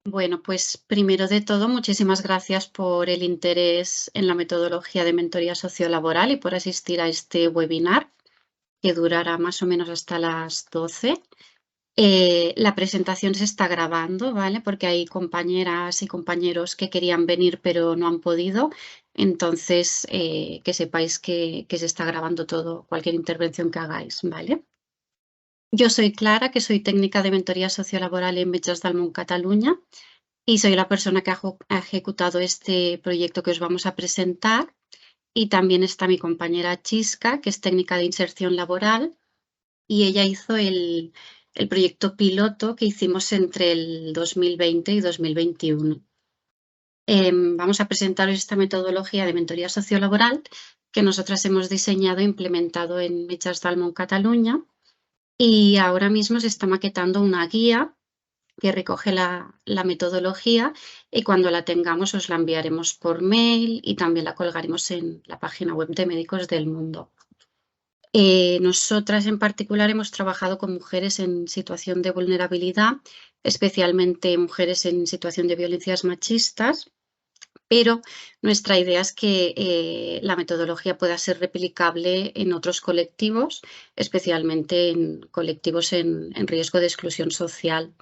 Bueno, pues primero de todo, muchísimas gracias por el interés en la metodología de mentoría sociolaboral y por asistir a este webinar que durará más o menos hasta las 12. La presentación se está grabando, ¿vale? Porque hay compañeras y compañeros que querían venir pero no han podido. Entonces, que sepáis que se está grabando todo, cualquier intervención que hagáis, ¿vale? Yo soy Clara, que soy técnica de mentoría sociolaboral en Metges del Món, Cataluña, y soy la persona que ha ejecutado este proyecto que os vamos a presentar. Y también está mi compañera Chisca, que es técnica de inserción laboral, y ella hizo el proyecto piloto que hicimos entre el 2020 y 2021. Vamos a presentaros esta metodología de mentoría sociolaboral que nosotras hemos diseñado e implementado en Metges del Món, Cataluña, y ahora mismo se está maquetando una guía que recoge la metodología, y cuando la tengamos os la enviaremos por mail y también la colgaremos en la página web de Médicos del Mundo. Nosotras en particular hemos trabajado con mujeres en situación de vulnerabilidad, especialmente mujeres en situación de violencias machistas, pero nuestra idea es que la metodología pueda ser replicable en otros colectivos, especialmente en colectivos en riesgo de exclusión social.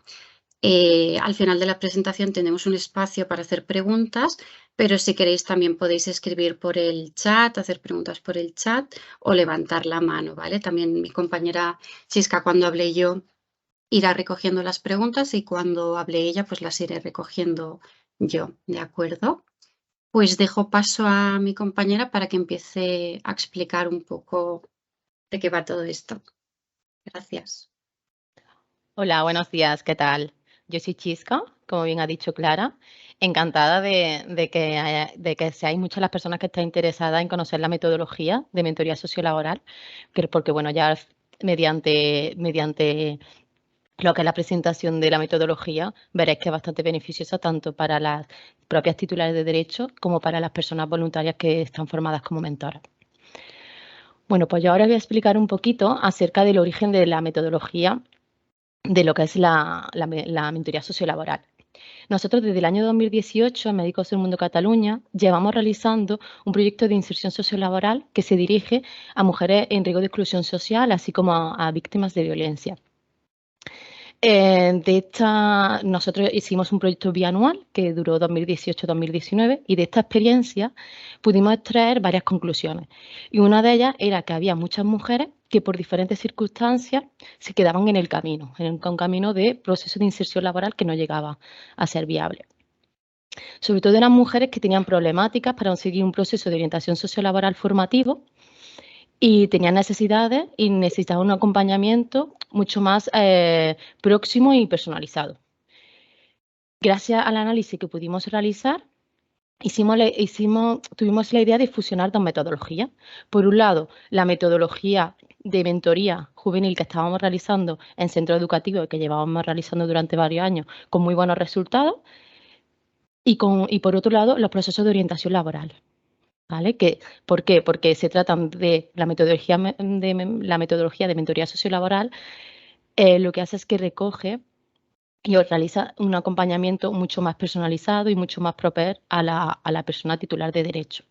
Al final de la presentación tenemos un espacio para hacer preguntas, pero si queréis también podéis escribir por el chat, hacer preguntas por el chat o levantar la mano, ¿vale? También mi compañera Chisca, cuando hable yo, irá recogiendo las preguntas, y cuando hable ella, pues las iré recogiendo yo, ¿de acuerdo? Pues dejo paso a mi compañera para que empiece a explicar un poco de qué va todo esto. Gracias. Hola, buenos días, ¿qué tal? Yo soy Chisca, como bien ha dicho Clara, encantada de que seáis muchas las personas que estáis interesadas en conocer la metodología de mentoría sociolaboral, porque bueno, ya mediante lo que es la presentación de la metodología, veréis que es bastante beneficiosa tanto para las propias titulares de derecho como para las personas voluntarias que están formadas como mentoras. Bueno, pues yo ahora voy a explicar un poquito acerca del origen de la metodología de lo que es la mentoría sociolaboral. Nosotros desde el año 2018 en Médicos del Mundo Cataluña llevamos realizando un proyecto de inserción sociolaboral que se dirige a mujeres en riesgo de exclusión social, así como a víctimas de violencia. Nosotros hicimos un proyecto bianual que duró 2018-2019, y de esta experiencia pudimos extraer varias conclusiones. Y una de ellas era que había muchas mujeres que por diferentes circunstancias se quedaban en el camino, en un camino de proceso de inserción laboral que no llegaba a ser viable. Sobre todo eran mujeres que tenían problemáticas para seguir un proceso de orientación sociolaboral formativo y tenían necesidades y necesitaban un acompañamiento mucho más próximo y personalizado. Gracias al análisis que pudimos realizar, tuvimos la idea de fusionar dos metodologías. Por un lado, la metodología de mentoría juvenil que estábamos realizando en centros educativos y que llevábamos realizando durante varios años con muy buenos resultados, y por otro lado, los procesos de orientación laboral. ¿Vale? ¿Por qué? Porque se tratan de la metodología de mentoría sociolaboral. Lo que hace es que recoge y os realiza un acompañamiento mucho más personalizado y mucho más propio a la persona titular de derecho.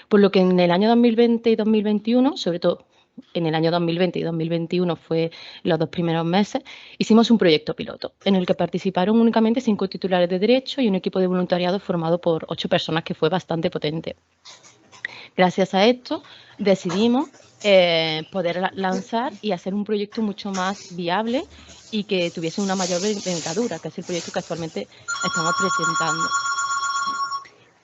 Por lo que en el año 2020 y 2021, sobre todo en el año 2020 y 2021 fue los 2 primeros meses, hicimos un proyecto piloto en el que participaron únicamente 5 titulares de derecho y un equipo de voluntariado formado por 8 personas, que fue bastante potente. Gracias a esto decidimos poder lanzar y hacer un proyecto mucho más viable y que tuviese una mayor envergadura, que es el proyecto que actualmente estamos presentando.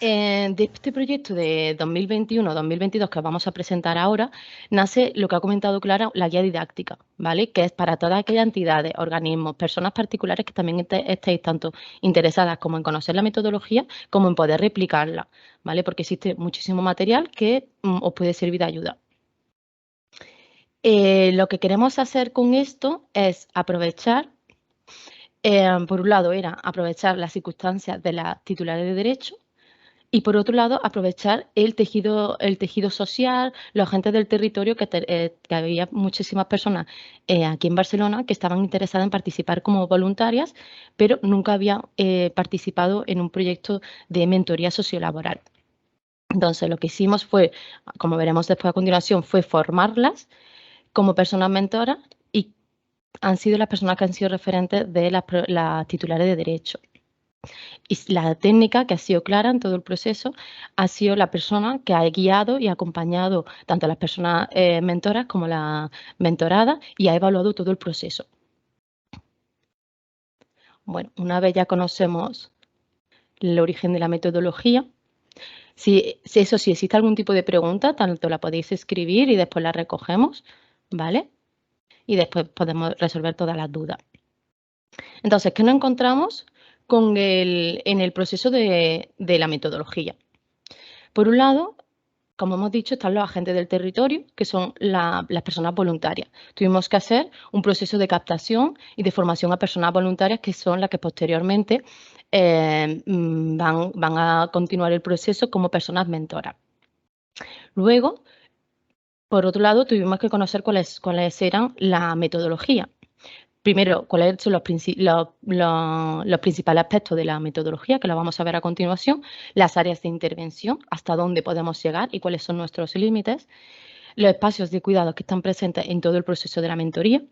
De este proyecto de 2021-2022 que vamos a presentar ahora, nace lo que ha comentado Clara, la guía didáctica, ¿vale? Que es para todas aquellas entidades, organismos, personas particulares que también estéis tanto interesadas como en conocer la metodología como en poder replicarla, ¿vale? Porque existe muchísimo material que os puede servir de ayuda. Lo que queremos hacer con esto es aprovechar, por un lado era aprovechar las circunstancias de las titulares de derecho, Y por otro lado, aprovechar el tejido social, los agentes del territorio, que había muchísimas personas aquí en Barcelona que estaban interesadas en participar como voluntarias, pero nunca habían participado en un proyecto de mentoría sociolaboral. Entonces, lo que hicimos fue, como veremos después a continuación, fue formarlas como personas mentoras y han sido las personas que han sido referentes de las titulares de derecho. Y la técnica que ha sido clara en todo el proceso ha sido la persona que ha guiado y acompañado tanto a las personas mentoras como la mentorada y ha evaluado todo el proceso. Bueno, una vez ya conocemos el origen de la metodología, si existe algún tipo de pregunta, tanto la podéis escribir y después la recogemos, ¿vale? Y después podemos resolver todas las dudas. Entonces, ¿qué nos encontramos en el proceso de la metodología? Por un lado, como hemos dicho, están los agentes del territorio, que son las personas voluntarias. Tuvimos que hacer un proceso de captación y de formación a personas voluntarias, que son las que posteriormente van a continuar el proceso como personas mentoras. Luego, por otro lado, tuvimos que conocer cuáles eran la metodología. Primero, cuáles son los principales aspectos de la metodología, que lo vamos a ver a continuación, las áreas de intervención, hasta dónde podemos llegar y cuáles son nuestros límites, los espacios de cuidado que están presentes en todo el proceso de la mentoría,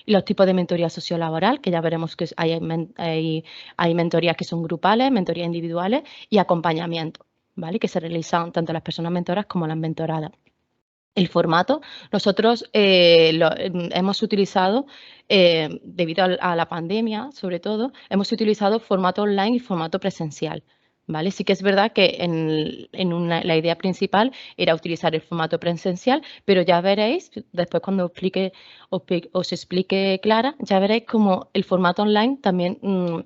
los tipos de mentoría sociolaboral, que ya veremos que hay mentorías que son grupales, mentorías individuales y acompañamiento, ¿vale? Que se realizan tanto las personas mentoras como las mentoradas. El formato, nosotros hemos utilizado, debido a la pandemia, sobre todo, hemos utilizado formato online y formato presencial, ¿vale? Sí que es verdad que la idea principal era utilizar el formato presencial, pero ya veréis, después cuando os explique Clara, ya veréis cómo el formato online también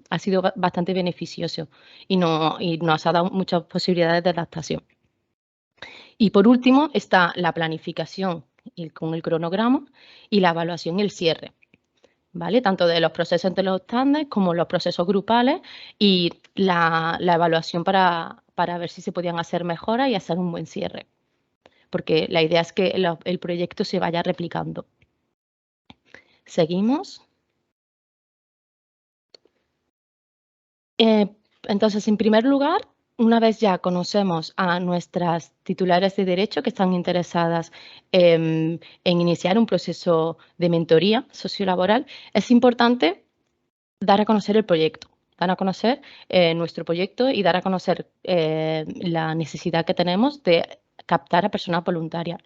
ha sido bastante beneficioso y nos ha dado muchas posibilidades de adaptación. Y por último está la planificación con el cronograma y la evaluación y el cierre, ¿vale? Tanto de los procesos entre los estándares como los procesos grupales y la evaluación para ver si se podían hacer mejoras y hacer un buen cierre, porque la idea es que el proyecto se vaya replicando. Seguimos. Entonces, en primer lugar, una vez ya conocemos a nuestras titulares de derecho que están interesadas en iniciar un proceso de mentoría sociolaboral, es importante dar a conocer el proyecto, dar a conocer nuestro proyecto y dar a conocer la necesidad que tenemos de captar a personas voluntarias.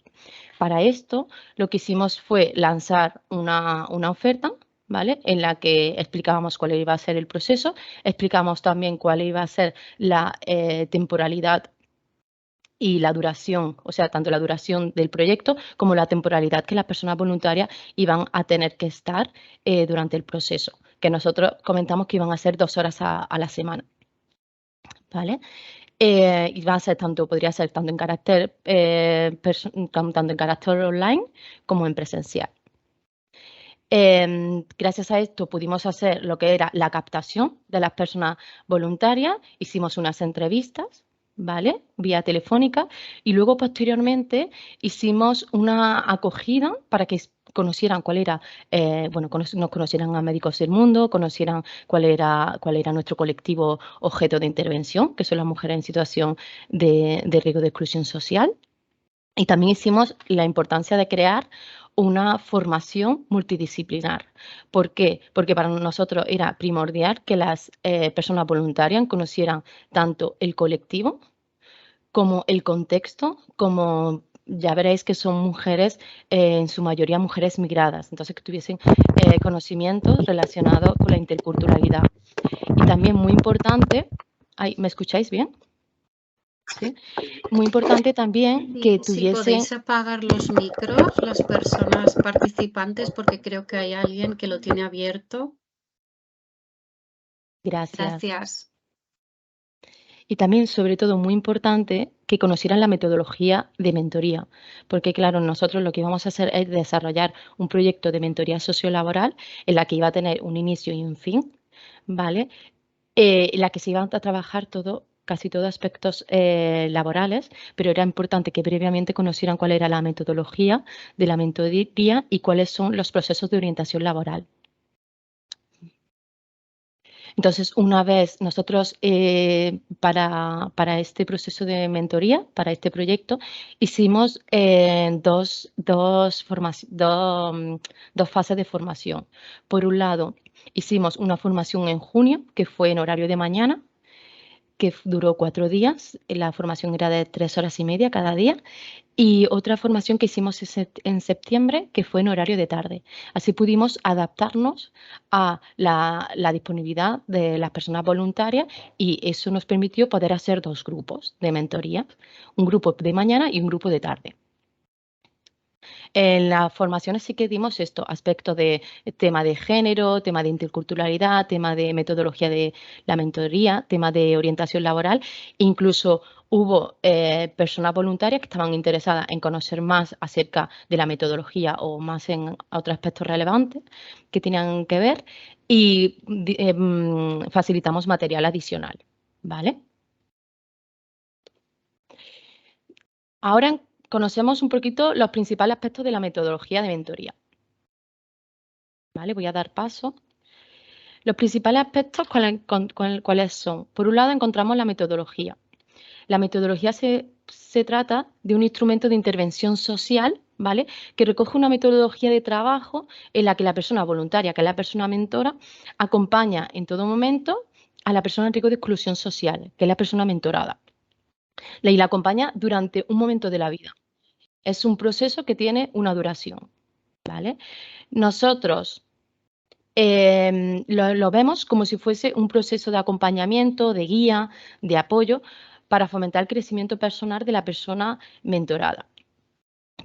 Para esto, lo que hicimos fue lanzar una oferta, ¿vale? En la que explicábamos cuál iba a ser el proceso, explicamos también cuál iba a ser la temporalidad y la duración, o sea, tanto la duración del proyecto como la temporalidad que las personas voluntarias iban a tener que estar durante el proceso, que nosotros comentamos que iban a ser 2 horas a la semana, ¿vale? Y va a ser podría ser tanto en carácter online como en presencial. Gracias a esto pudimos hacer lo que era la captación de las personas voluntarias, hicimos unas entrevistas, ¿vale? Vía telefónica y luego posteriormente hicimos una acogida para que conocieran cuál era, nos conocieran a Médicos del Mundo, conocieran cuál era nuestro colectivo objeto de intervención, que son las mujeres en situación de riesgo de exclusión social. Y también hicimos la importancia de crear una formación multidisciplinar. ¿Por qué? Porque para nosotros era primordial que las personas voluntarias conocieran tanto el colectivo como el contexto, como ya veréis que son mujeres, en su mayoría mujeres migradas, entonces que tuviesen conocimientos relacionados con la interculturalidad. Y también muy importante, ¿me escucháis bien? ¿Sí? Muy importante también que tuviesen... Si podéis apagar los micros, las personas participantes, porque creo que hay alguien que lo tiene abierto. Gracias. Y también, sobre todo, muy importante, que conocieran la metodología de mentoría, porque claro, nosotros lo que íbamos a hacer es desarrollar un proyecto de mentoría sociolaboral en la que iba a tener un inicio y un fin, ¿vale? En la que se iban a trabajar todo casi todos aspectos laborales, pero era importante que previamente conocieran cuál era la metodología de la mentoría y cuáles son los procesos de orientación laboral. Entonces, una vez nosotros, para este proceso de mentoría, para este proyecto, hicimos dos fases de formación. Por un lado, hicimos una formación en junio, que fue en horario de mañana, que duró 4 días. La formación era de 3 horas y media cada día. Y otra formación que hicimos en septiembre, que fue en horario de tarde. Así pudimos adaptarnos a la disponibilidad de las personas voluntarias y eso nos permitió poder hacer 2 grupos de mentoría, un grupo de mañana y un grupo de tarde. En las formaciones sí que dimos esto, aspectos de tema de género, tema de interculturalidad, tema de metodología de la mentoría, tema de orientación laboral. Incluso hubo personas voluntarias que estaban interesadas en conocer más acerca de la metodología o más en otros aspectos relevantes que tenían que ver y facilitamos material adicional, ¿vale? Ahora conocemos un poquito los principales aspectos de la metodología de mentoría. ¿Vale? Voy a dar paso. Los principales aspectos, ¿cuáles son? Por un lado, encontramos la metodología. La metodología se trata de un instrumento de intervención social, ¿vale? Que recoge una metodología de trabajo en la que la persona voluntaria, que es la persona mentora, acompaña en todo momento a la persona en riesgo de exclusión social, que es la persona mentorada. Y la acompaña durante un momento de la vida. Es un proceso que tiene una duración, ¿vale? Nosotros lo vemos como si fuese un proceso de acompañamiento, de guía, de apoyo para fomentar el crecimiento personal de la persona mentorada.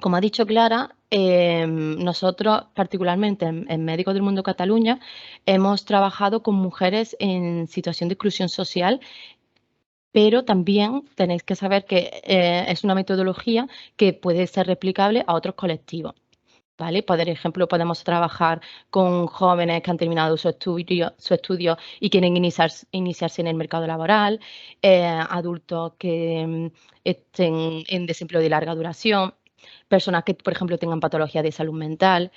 Como ha dicho Clara, nosotros, particularmente en Médicos del Mundo Cataluña, hemos trabajado con mujeres en situación de exclusión social, pero también tenéis que saber que es una metodología que puede ser replicable a otros colectivos. ¿Vale? Por ejemplo, podemos trabajar con jóvenes que han terminado su estudio y quieren iniciarse en el mercado laboral, adultos que estén en desempleo de larga duración, personas que, por ejemplo, tengan patologías de salud mental,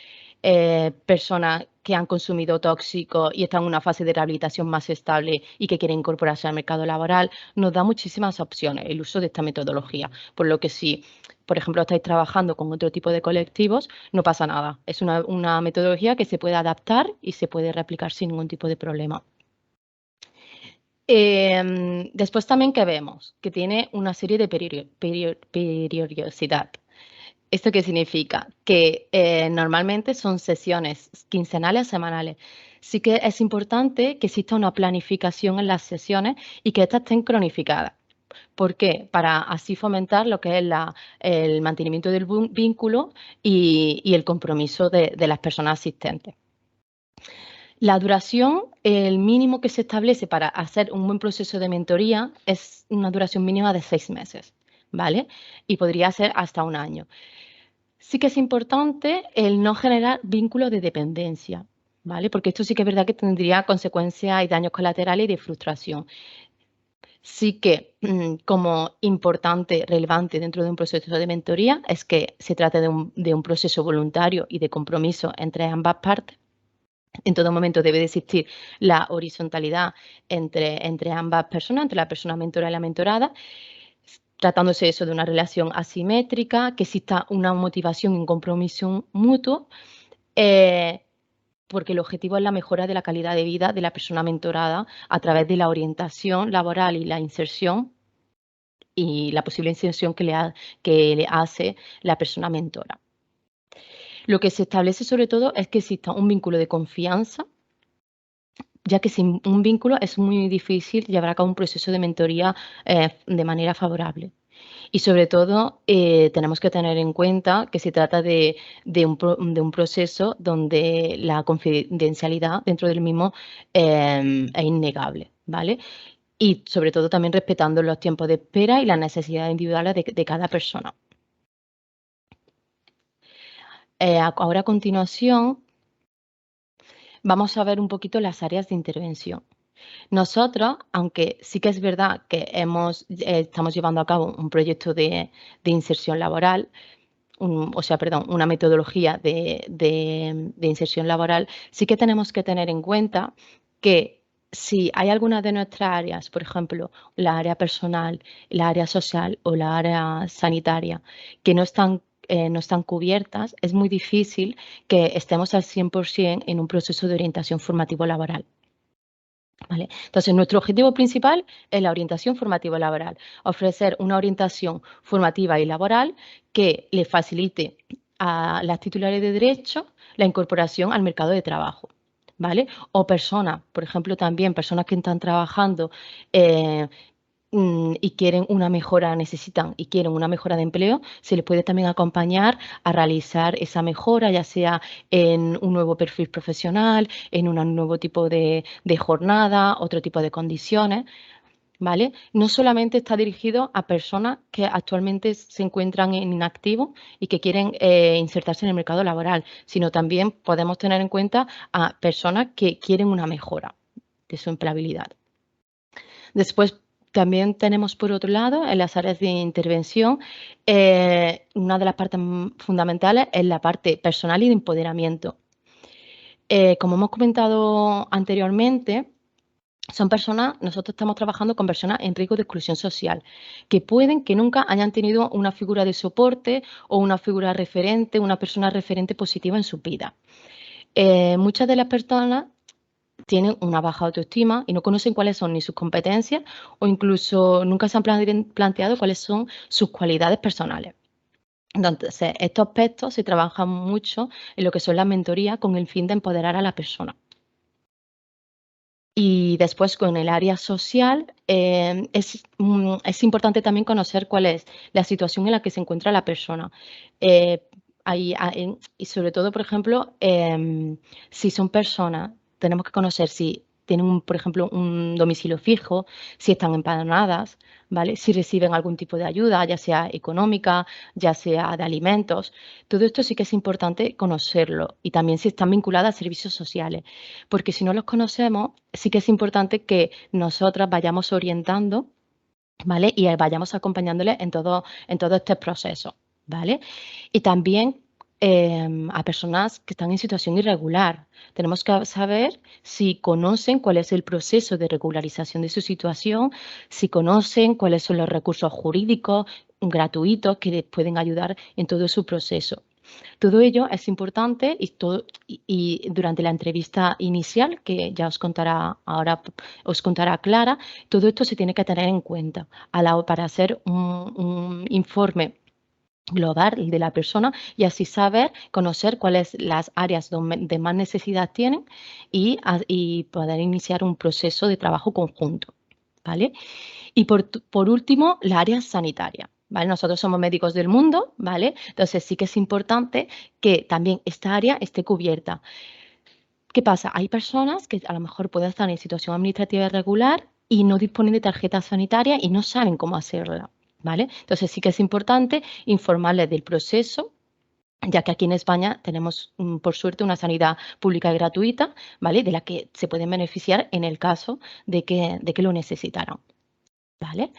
personas que han consumido tóxicos y están en una fase de rehabilitación más estable y que quieren incorporarse al mercado laboral. Nos da muchísimas opciones el uso de esta metodología, por lo que si, por ejemplo, estáis trabajando con otro tipo de colectivos, no pasa nada. Es una metodología que se puede adaptar y se puede replicar sin ningún tipo de problema. Después también que vemos que tiene una serie de periodicidad. ¿Esto qué significa? Que normalmente son sesiones quincenales o semanales. Sí que es importante que exista una planificación en las sesiones y que estas estén cronificadas. ¿Por qué? Para así fomentar lo que es el mantenimiento del vínculo y el compromiso de las personas asistentes. La duración, el mínimo que se establece para hacer un buen proceso de mentoría es una duración mínima de 6 meses, ¿vale? Y podría ser hasta 1 año. Sí que es importante el no generar vínculos de dependencia, ¿vale? Porque esto sí que es verdad que tendría consecuencias y daños colaterales y de frustración. Sí que como importante, relevante dentro de un proceso de mentoría es que se trate de un proceso voluntario y de compromiso entre ambas partes. En todo momento debe de existir la horizontalidad entre ambas personas, entre la persona mentora y la mentorada, tratándose eso de una relación asimétrica, que exista una motivación y un compromiso mutuo, porque el objetivo es la mejora de la calidad de vida de la persona mentorada a través de la orientación laboral y la inserción y la posible inserción que le hace la persona mentora. Lo que se establece sobre todo es que exista un vínculo de confianza, ya que sin un vínculo es muy difícil llevar a cabo un proceso de mentoría de manera favorable. Y sobre todo tenemos que tener en cuenta que se trata de un proceso donde la confidencialidad dentro del mismo es innegable, ¿vale? Y sobre todo también respetando los tiempos de espera y las necesidades individuales de cada persona. Ahora a continuación vamos a ver un poquito las áreas de intervención. Nosotros, aunque sí que es verdad que estamos llevando a cabo un proyecto de inserción laboral, una metodología de inserción laboral, sí que tenemos que tener en cuenta que si hay alguna de nuestras áreas, por ejemplo, la área personal, la área social o la área sanitaria, que no están cubiertas, es muy difícil que estemos al 100% en un proceso de orientación formativo laboral. ¿Vale? Entonces, nuestro objetivo principal es la orientación formativa laboral, ofrecer una orientación formativa y laboral que le facilite a las titulares de derecho la incorporación al mercado de trabajo. ¿Vale? O personas, por ejemplo, también personas que están trabajando eh, y quieren una mejora, necesitan y quieren una mejora de empleo, se les puede también acompañar a realizar esa mejora, ya sea en un nuevo perfil profesional, en un nuevo tipo de jornada, otro tipo de condiciones, ¿vale? No solamente está dirigido a personas que actualmente se encuentran en inactivo y que quieren insertarse en el mercado laboral, sino también podemos tener en cuenta a personas que quieren una mejora de su empleabilidad. Después, también tenemos, por otro lado, en las áreas de intervención, una de las partes fundamentales es la parte personal y de empoderamiento. Como hemos comentado anteriormente, nosotros estamos trabajando con personas en riesgo de exclusión social, que pueden que nunca hayan tenido una figura de soporte o una figura referente, una persona referente positiva en su vida. Muchas de las personas tienen una baja autoestima y no conocen cuáles son ni sus competencias o incluso nunca se han planteado cuáles son sus cualidades personales. Entonces, estos aspectos se trabajan mucho en lo que son las mentorías con el fin de empoderar a la persona. Y después con el área social, es importante también conocer cuál es la situación en la que se encuentra la persona. Eh, y sobre todo, por ejemplo, si son personas, tenemos que conocer si tienen, por ejemplo, un domicilio fijo, si están empadronadas, ¿vale? Si reciben algún tipo de ayuda, ya sea económica, ya sea de alimentos. Todo esto sí que es importante conocerlo y también si están vinculadas a servicios sociales, porque si no los conocemos, sí que es importante que nosotras vayamos orientando, ¿vale? Y vayamos acompañándoles en todo este proceso, ¿vale? Y también a personas que están en situación irregular. Tenemos que saber si conocen cuál es el proceso de regularización de su situación, si conocen cuáles son los recursos jurídicos gratuitos que les pueden ayudar en todo su proceso. Todo ello es importante y durante la entrevista inicial, que ya os contará Clara, todo esto se tiene que tener en cuenta para hacer un informe global de la persona y así conocer cuáles las áreas de más necesidad tienen y poder iniciar un proceso de trabajo conjunto, ¿vale? Y por último, la área sanitaria, ¿vale? Nosotros somos médicos del mundo, ¿vale? Entonces sí que es importante que también esta área esté cubierta. ¿Qué pasa? Hay personas que a lo mejor pueden estar en situación administrativa irregular y no disponen de tarjeta sanitaria y no saben cómo hacerla, ¿vale? Entonces sí que es importante informarles del proceso, ya que aquí en España tenemos, por suerte, una sanidad pública y gratuita, ¿vale? De la que se pueden beneficiar en el caso de que lo necesitaran, ¿vale?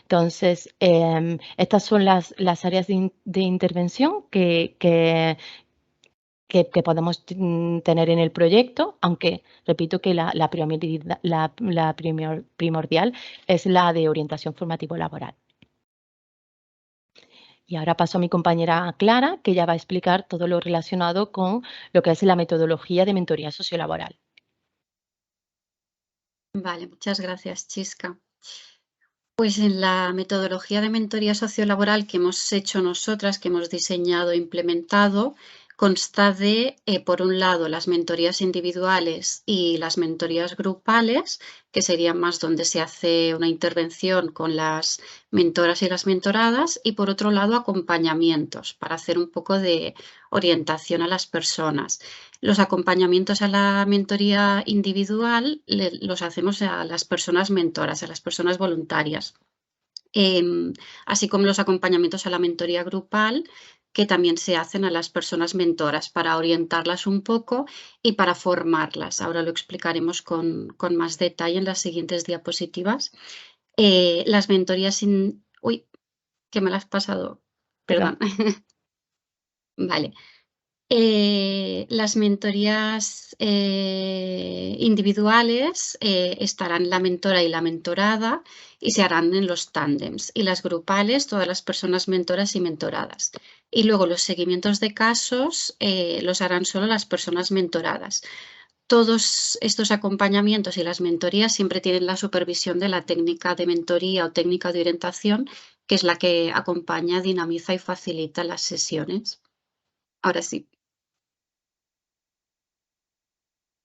Entonces, estas son las áreas de intervención que podemos tener en el proyecto, aunque repito que la primordial es la de orientación formativo laboral. Y ahora paso a mi compañera Clara, que ya va a explicar todo lo relacionado con lo que es la metodología de mentoría sociolaboral. Vale, muchas gracias, Chisca. Pues en la metodología de mentoría sociolaboral que hemos hecho nosotras, que hemos diseñado e implementado, consta de, por un lado, las mentorías individuales y las mentorías grupales, que serían más donde se hace una intervención con las mentoras y las mentoradas, y por otro lado, acompañamientos para hacer un poco de orientación a las personas. Los acompañamientos a la mentoría individual los hacemos a las personas mentoras, a las personas voluntarias. Así como los acompañamientos a la mentoría grupal que también se hacen a las personas mentoras para orientarlas un poco y para formarlas. Ahora lo explicaremos con más detalle en las siguientes diapositivas. Las mentorías sin... Uy, que me las has pasado. Perdón. Perdón. Vale. Las mentorías individuales estarán la mentora y la mentorada y se harán en los tándems. Y las grupales, todas las personas mentoras y mentoradas. Y luego los seguimientos de casos los harán solo las personas mentoradas. Todos estos acompañamientos y las mentorías siempre tienen la supervisión de la técnica de mentoría o técnica de orientación, que es la que acompaña, dinamiza y facilita las sesiones. Ahora sí.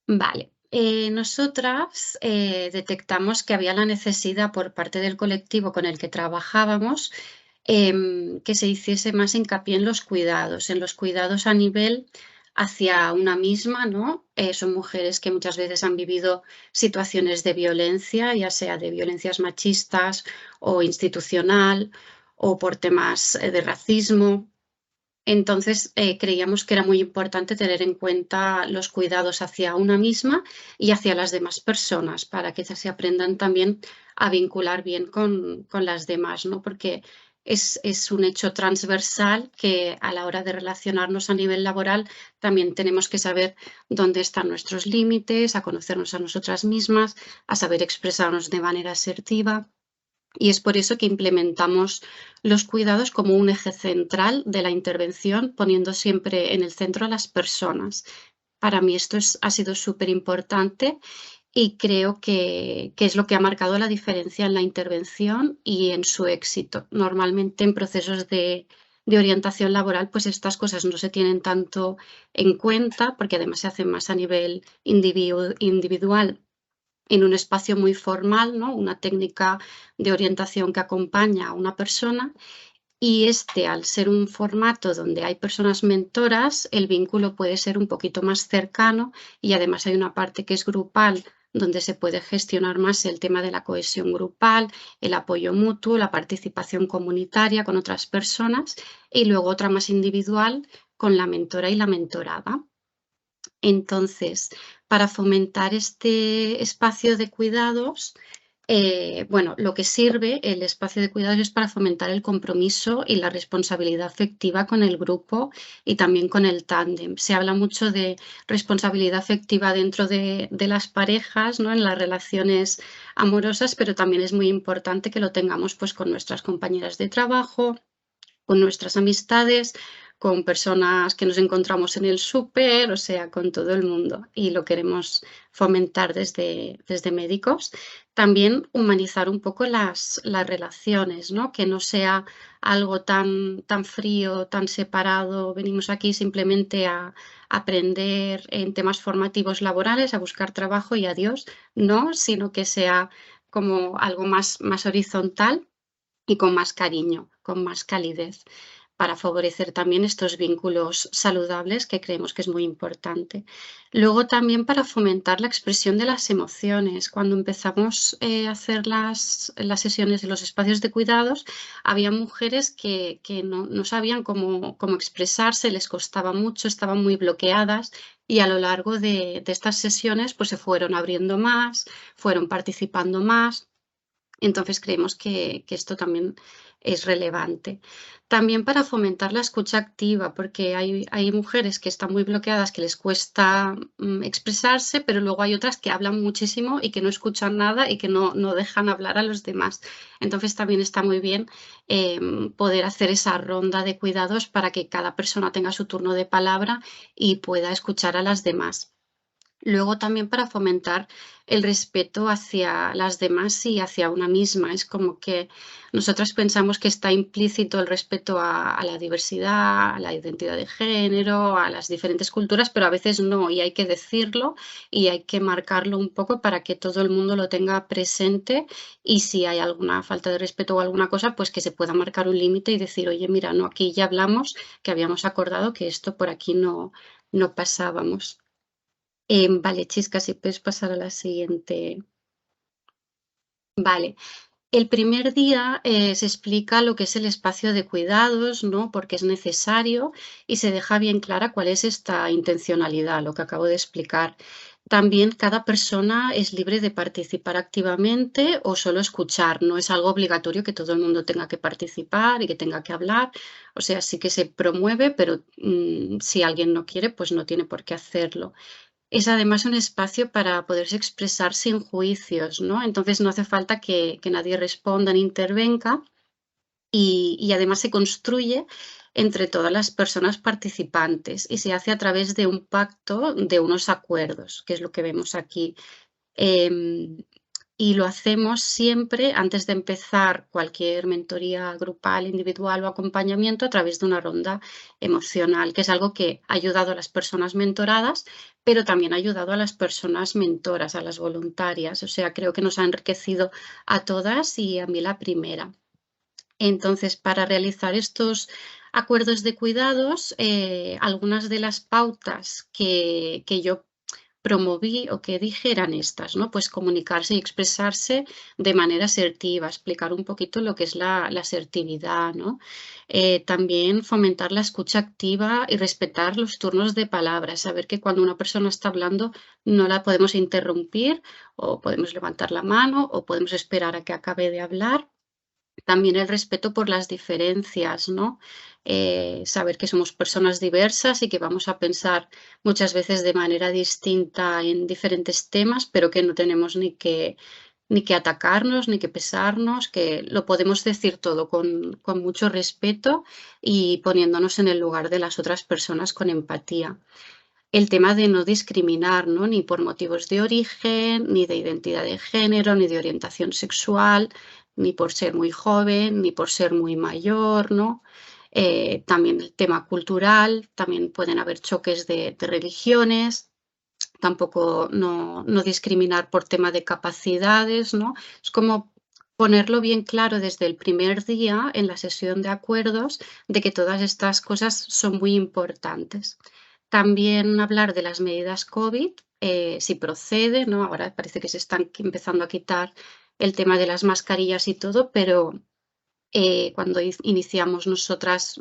Vale. Nosotras detectamos que había la necesidad por parte del colectivo con el que trabajábamos que se hiciese más hincapié en los cuidados a nivel hacia una misma, ¿no? Son mujeres que muchas veces han vivido situaciones de violencia, ya sea de violencias machistas o institucional o por temas de racismo. Entonces, creíamos que era muy importante tener en cuenta los cuidados hacia una misma y hacia las demás personas para que se aprendan también a vincular bien con las demás, ¿no? Porque es un hecho transversal que a la hora de relacionarnos a nivel laboral también tenemos que saber dónde están nuestros límites, a conocernos a nosotras mismas, a saber expresarnos de manera asertiva. Y es por eso que implementamos los cuidados como un eje central de la intervención, poniendo siempre en el centro a las personas. Para mí esto ha sido súper importante y creo que es lo que ha marcado la diferencia en la intervención y en su éxito. Normalmente en procesos de orientación laboral, pues estas cosas no se tienen tanto en cuenta porque además se hacen más a nivel individual en un espacio muy formal, ¿no? Una técnica de orientación que acompaña a una persona y al ser un formato donde hay personas mentoras, el vínculo puede ser un poquito más cercano y además hay una parte que es grupal donde se puede gestionar más el tema de la cohesión grupal, el apoyo mutuo, la participación comunitaria con otras personas y luego otra más individual con la mentora y la mentorada. Entonces, para fomentar este espacio de cuidados, bueno, lo que sirve el espacio de cuidados es para fomentar el compromiso y la responsabilidad afectiva con el grupo y también con el tándem. Se habla mucho de responsabilidad afectiva dentro de las parejas, ¿no? En las relaciones amorosas, pero también es muy importante que lo tengamos pues, con nuestras compañeras de trabajo, con nuestras amistades, con personas que nos encontramos en el súper, o sea, con todo el mundo. Y lo queremos fomentar desde médicos. También humanizar un poco las relaciones, ¿no? Que no sea algo tan frío, tan separado. Venimos aquí simplemente a aprender en temas formativos laborales, a buscar trabajo y adiós, no, sino que sea como algo más horizontal y con más cariño, con más calidez, para favorecer también estos vínculos saludables que creemos que es muy importante. Luego también para fomentar la expresión de las emociones. Cuando empezamos a hacer las sesiones de los espacios de cuidados, había mujeres que no sabían cómo expresarse, les costaba mucho, estaban muy bloqueadas y a lo largo de estas sesiones pues se fueron abriendo más, fueron participando más. Entonces creemos que esto también es relevante. También para fomentar la escucha activa, porque hay mujeres que están muy bloqueadas, que les cuesta expresarse, pero luego hay otras que hablan muchísimo y que no escuchan nada y que no dejan hablar a los demás. Entonces también está muy bien poder hacer esa ronda de cuidados para que cada persona tenga su turno de palabra y pueda escuchar a las demás. Luego también para fomentar el respeto hacia las demás y hacia una misma. Es como que nosotras pensamos que está implícito el respeto a la diversidad, a la identidad de género, a las diferentes culturas, pero a veces no, y hay que decirlo y hay que marcarlo un poco para que todo el mundo lo tenga presente y si hay alguna falta de respeto o alguna cosa, pues que se pueda marcar un límite y decir, oye, mira, no, aquí ya hablamos, que habíamos acordado que esto por aquí no pasábamos. Vale, Chisca, si puedes pasar a la siguiente. Vale. El primer día se explica lo que es el espacio de cuidados, ¿no? Porque es necesario y se deja bien clara cuál es esta intencionalidad, lo que acabo de explicar. También cada persona es libre de participar activamente o solo escuchar. No es algo obligatorio que todo el mundo tenga que participar y que tenga que hablar. O sea, sí que se promueve, pero si alguien no quiere, pues no tiene por qué hacerlo. Es además un espacio para poderse expresar sin juicios, ¿no? Entonces no hace falta que nadie responda ni intervenga y además se construye entre todas las personas participantes y se hace a través de un pacto, de unos acuerdos, que es lo que vemos aquí. Em, y lo hacemos siempre antes de empezar cualquier mentoría grupal, individual o acompañamiento a través de una ronda emocional, que es algo que ha ayudado a las personas mentoradas, pero también ha ayudado a las personas mentoras, a las voluntarias. O sea, creo que nos ha enriquecido a todas y a mí la primera. Entonces, para realizar estos acuerdos de cuidados, algunas de las pautas que yo promoví o que dije eran estas, ¿no? Pues comunicarse y expresarse de manera asertiva, explicar un poquito lo que es la asertividad, ¿no? También fomentar la escucha activa y respetar los turnos de palabra, saber que cuando una persona está hablando no la podemos interrumpir o podemos levantar la mano o podemos esperar a que acabe de hablar. También el respeto por las diferencias, ¿no? Saber que somos personas diversas y que vamos a pensar muchas veces de manera distinta en diferentes temas, pero que no tenemos ni que atacarnos, ni que pesarnos, que lo podemos decir todo con mucho respeto y poniéndonos en el lugar de las otras personas con empatía. El tema de no discriminar, ¿no? Ni por motivos de origen, ni de identidad de género, ni de orientación sexual, ni por ser muy joven, ni por ser muy mayor, ¿no? También el tema cultural, también pueden haber choques de religiones, tampoco no discriminar por tema de capacidades, ¿no? Es como ponerlo bien claro desde el primer día en la sesión de acuerdos de que todas estas cosas son muy importantes. También hablar de las medidas COVID, si procede, ¿no? Ahora parece que se están empezando a quitar el tema de las mascarillas y todo, pero cuando iniciamos nosotras,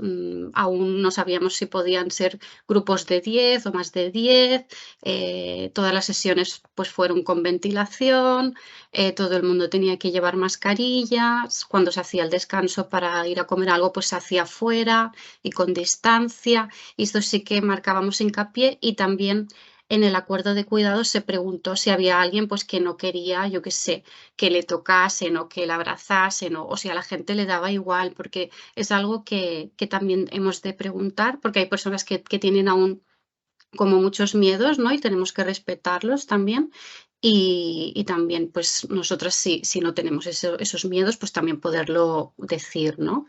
aún no sabíamos si podían ser grupos de 10 o más de 10. Todas las sesiones pues fueron con ventilación, todo el mundo tenía que llevar mascarillas, cuando se hacía el descanso para ir a comer algo pues se hacía fuera y con distancia, y esto sí que marcábamos hincapié. Y también en el acuerdo de cuidados se preguntó si había alguien pues que no quería, yo qué sé, que le tocasen o que la abrazasen o si a la gente le daba igual, porque es algo que también hemos de preguntar, porque hay personas que tienen aún como muchos miedos, ¿no? Y tenemos que respetarlos también. Y también, pues nosotras, si no tenemos esos miedos, pues también poderlo decir, ¿no?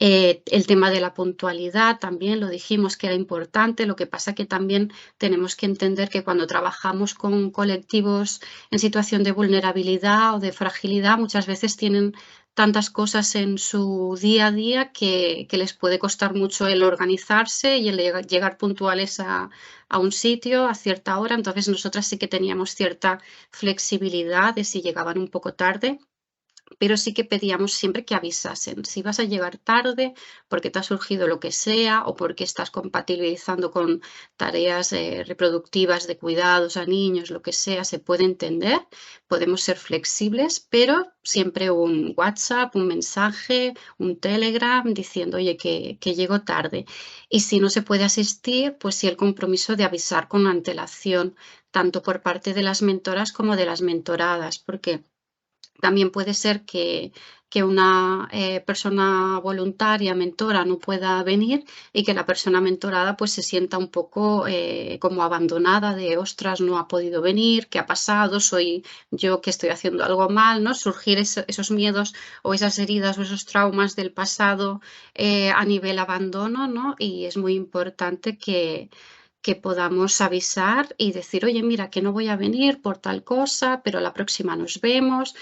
El tema de la puntualidad también lo dijimos que era importante, lo que pasa que también tenemos que entender que cuando trabajamos con colectivos en situación de vulnerabilidad o de fragilidad, muchas veces tienen tantas cosas en su día a día que les puede costar mucho el organizarse y el llegar puntuales a un sitio a cierta hora. Entonces nosotras sí que teníamos cierta flexibilidad de si llegaban un poco tarde, pero sí que pedíamos siempre que avisasen. Si vas a llegar tarde porque te ha surgido lo que sea o porque estás compatibilizando con tareas reproductivas de cuidados a niños, lo que sea, se puede entender, podemos ser flexibles, pero siempre un WhatsApp, un mensaje, un Telegram diciendo, oye, que llego tarde. Y si no se puede asistir, pues sí el compromiso de avisar con antelación, tanto por parte de las mentoras como de las mentoradas, porque también puede ser que una persona voluntaria, mentora, no pueda venir y que la persona mentorada pues se sienta un poco como abandonada de, ostras, no ha podido venir, ¿qué ha pasado? Soy yo que estoy haciendo algo mal, ¿no? Surgir esos miedos o esas heridas o esos traumas del pasado a nivel abandono, ¿no? Y es muy importante que podamos avisar y decir, oye, mira, que no voy a venir por tal cosa, pero la próxima nos vemos,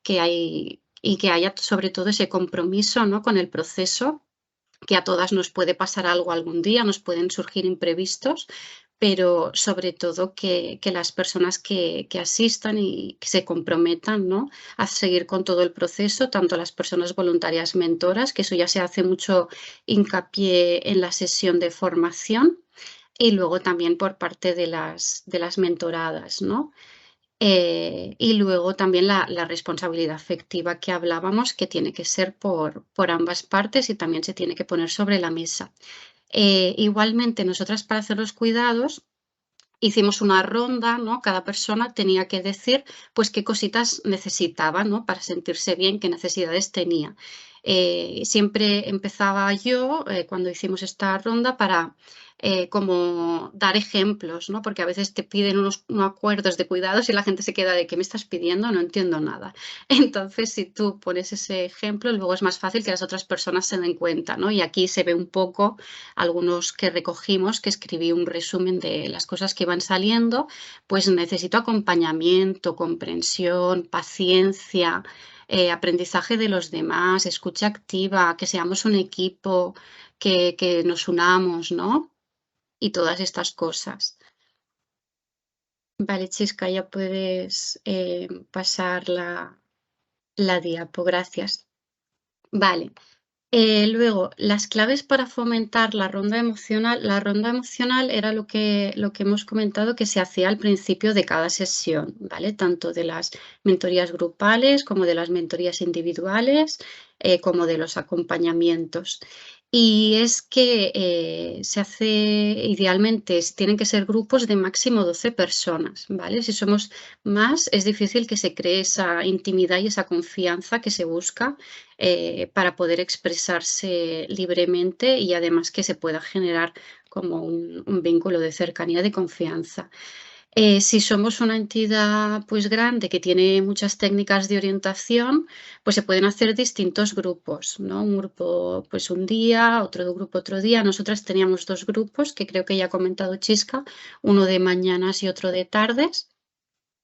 y que haya sobre todo ese compromiso, ¿no? Con el proceso, que a todas nos puede pasar algo algún día, nos pueden surgir imprevistos, pero sobre todo que las personas que asistan y que se comprometan, ¿no?, a seguir con todo el proceso, tanto las personas voluntarias mentoras, que eso ya se hace mucho hincapié en la sesión de formación, y luego también por parte de las mentoradas, ¿no? Y luego también la responsabilidad afectiva que hablábamos, que tiene que ser por ambas partes y también se tiene que poner sobre la mesa. Igualmente, nosotras para hacer los cuidados hicimos una ronda, ¿no? Cada persona tenía que decir, pues, qué cositas necesitaba, ¿no? Para sentirse bien, qué necesidades tenía. Siempre empezaba yo, cuando hicimos esta ronda, para como dar ejemplos, ¿no? Porque a veces te piden unos acuerdos de cuidados y la gente se queda de ¿qué me estás pidiendo? No entiendo nada. Entonces, si tú pones ese ejemplo, luego es más fácil que las otras personas se den cuenta, ¿no? Y aquí se ve un poco algunos que recogimos, que escribí un resumen de las cosas que iban saliendo, pues necesito acompañamiento, comprensión, paciencia, aprendizaje de los demás, escucha activa, que seamos un equipo, que nos unamos, ¿no? Y todas estas cosas. Vale, Chisca, ya puedes pasar la diapo, gracias. Vale. Luego, las claves para fomentar la ronda emocional. La ronda emocional era lo que hemos comentado que se hacía al principio de cada sesión, ¿vale? Tanto de las mentorías grupales como de las mentorías individuales, como de los acompañamientos. Y es que se hace idealmente, tienen que ser grupos de máximo 12 personas, ¿vale? Si somos más, es difícil que se cree esa intimidad y esa confianza que se busca para poder expresarse libremente y además que se pueda generar como un vínculo de cercanía, de confianza. Si somos una entidad pues grande que tiene muchas técnicas de orientación, pues se pueden hacer distintos grupos, ¿no? Un grupo pues un día, otro grupo otro día. Nosotras teníamos dos grupos que creo que ya ha comentado Chisca, uno de mañanas y otro de tardes.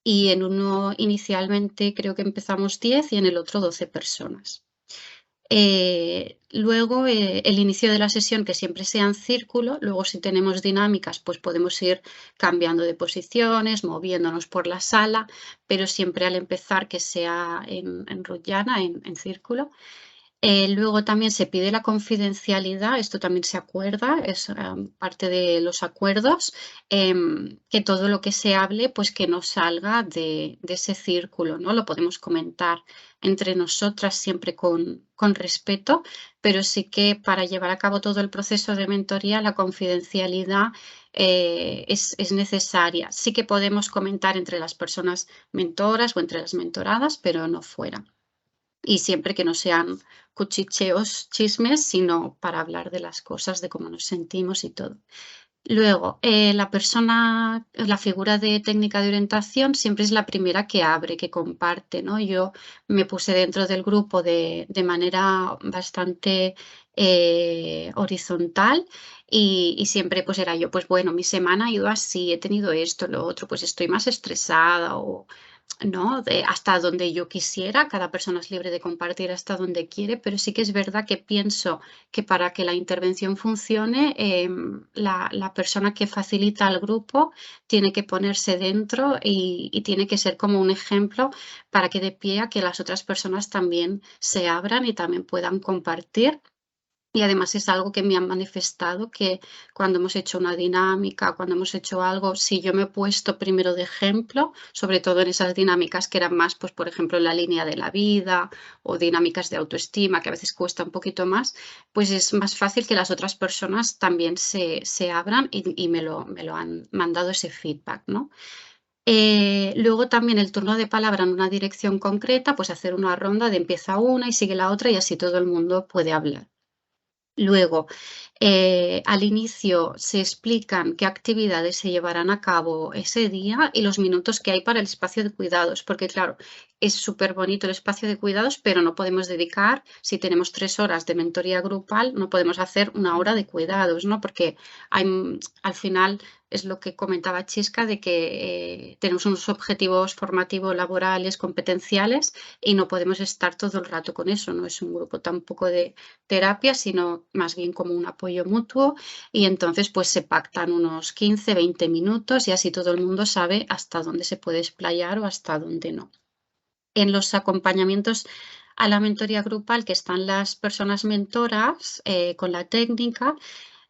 Y en uno inicialmente creo que empezamos 10 y en el otro 12 personas. Luego, el inicio de la sesión, que siempre sea en círculo, luego si tenemos dinámicas, pues podemos ir cambiando de posiciones, moviéndonos por la sala, pero siempre al empezar que sea en rullana, en círculo. Luego también se pide la confidencialidad, esto también se acuerda, es parte de los acuerdos, que todo lo que se hable, pues que no salga de ese círculo, ¿no? Lo podemos comentar entre nosotras siempre con respeto, pero sí que para llevar a cabo todo el proceso de mentoría, la confidencialidad es necesaria. Sí que podemos comentar entre las personas mentoras o entre las mentoradas, pero no fuera. Y siempre que no sean cuchicheos, chismes, sino para hablar de las cosas, de cómo nos sentimos y todo. Luego, la figura de técnica de orientación siempre es la primera que abre, que comparte, ¿no? Yo me puse dentro del grupo de manera bastante horizontal y siempre pues era yo, pues bueno, mi semana ha ido así, he tenido esto, lo otro, pues estoy más estresada o ¿no? Hasta donde yo quisiera, cada persona es libre de compartir hasta donde quiere, pero sí que es verdad que pienso que para que la intervención funcione, la persona que facilita al grupo tiene que ponerse dentro y tiene que ser como un ejemplo para que dé pie a que las otras personas también se abran y también puedan compartir. Y además es algo que me han manifestado que cuando hemos hecho una dinámica, cuando hemos hecho algo, si yo me he puesto primero de ejemplo, sobre todo en esas dinámicas que eran más, pues por ejemplo, en la línea de la vida o dinámicas de autoestima, que a veces cuesta un poquito más, pues es más fácil que las otras personas también se abran y me lo han mandado ese feedback, ¿no? Luego también el turno de palabra en una dirección concreta, pues hacer una ronda de empieza una y sigue la otra y así todo el mundo puede hablar. Luego, al inicio se explican qué actividades se llevarán a cabo ese día y los minutos que hay para el espacio de cuidados, porque claro, es súper bonito el espacio de cuidados, pero no podemos dedicar, si tenemos 3 horas de mentoría grupal, no podemos hacer 1 hora de cuidados, ¿no? Porque hay, al final es lo que comentaba Chisca, de que tenemos unos objetivos formativos, laborales, competenciales, y no podemos estar todo el rato con eso. No es un grupo tampoco de terapia, sino más bien como un apoyo mutuo, y entonces pues se pactan unos 15, 20 minutos y así todo el mundo sabe hasta dónde se puede explayar o hasta dónde no. En los acompañamientos a la mentoría grupal, que están las personas mentoras con la técnica,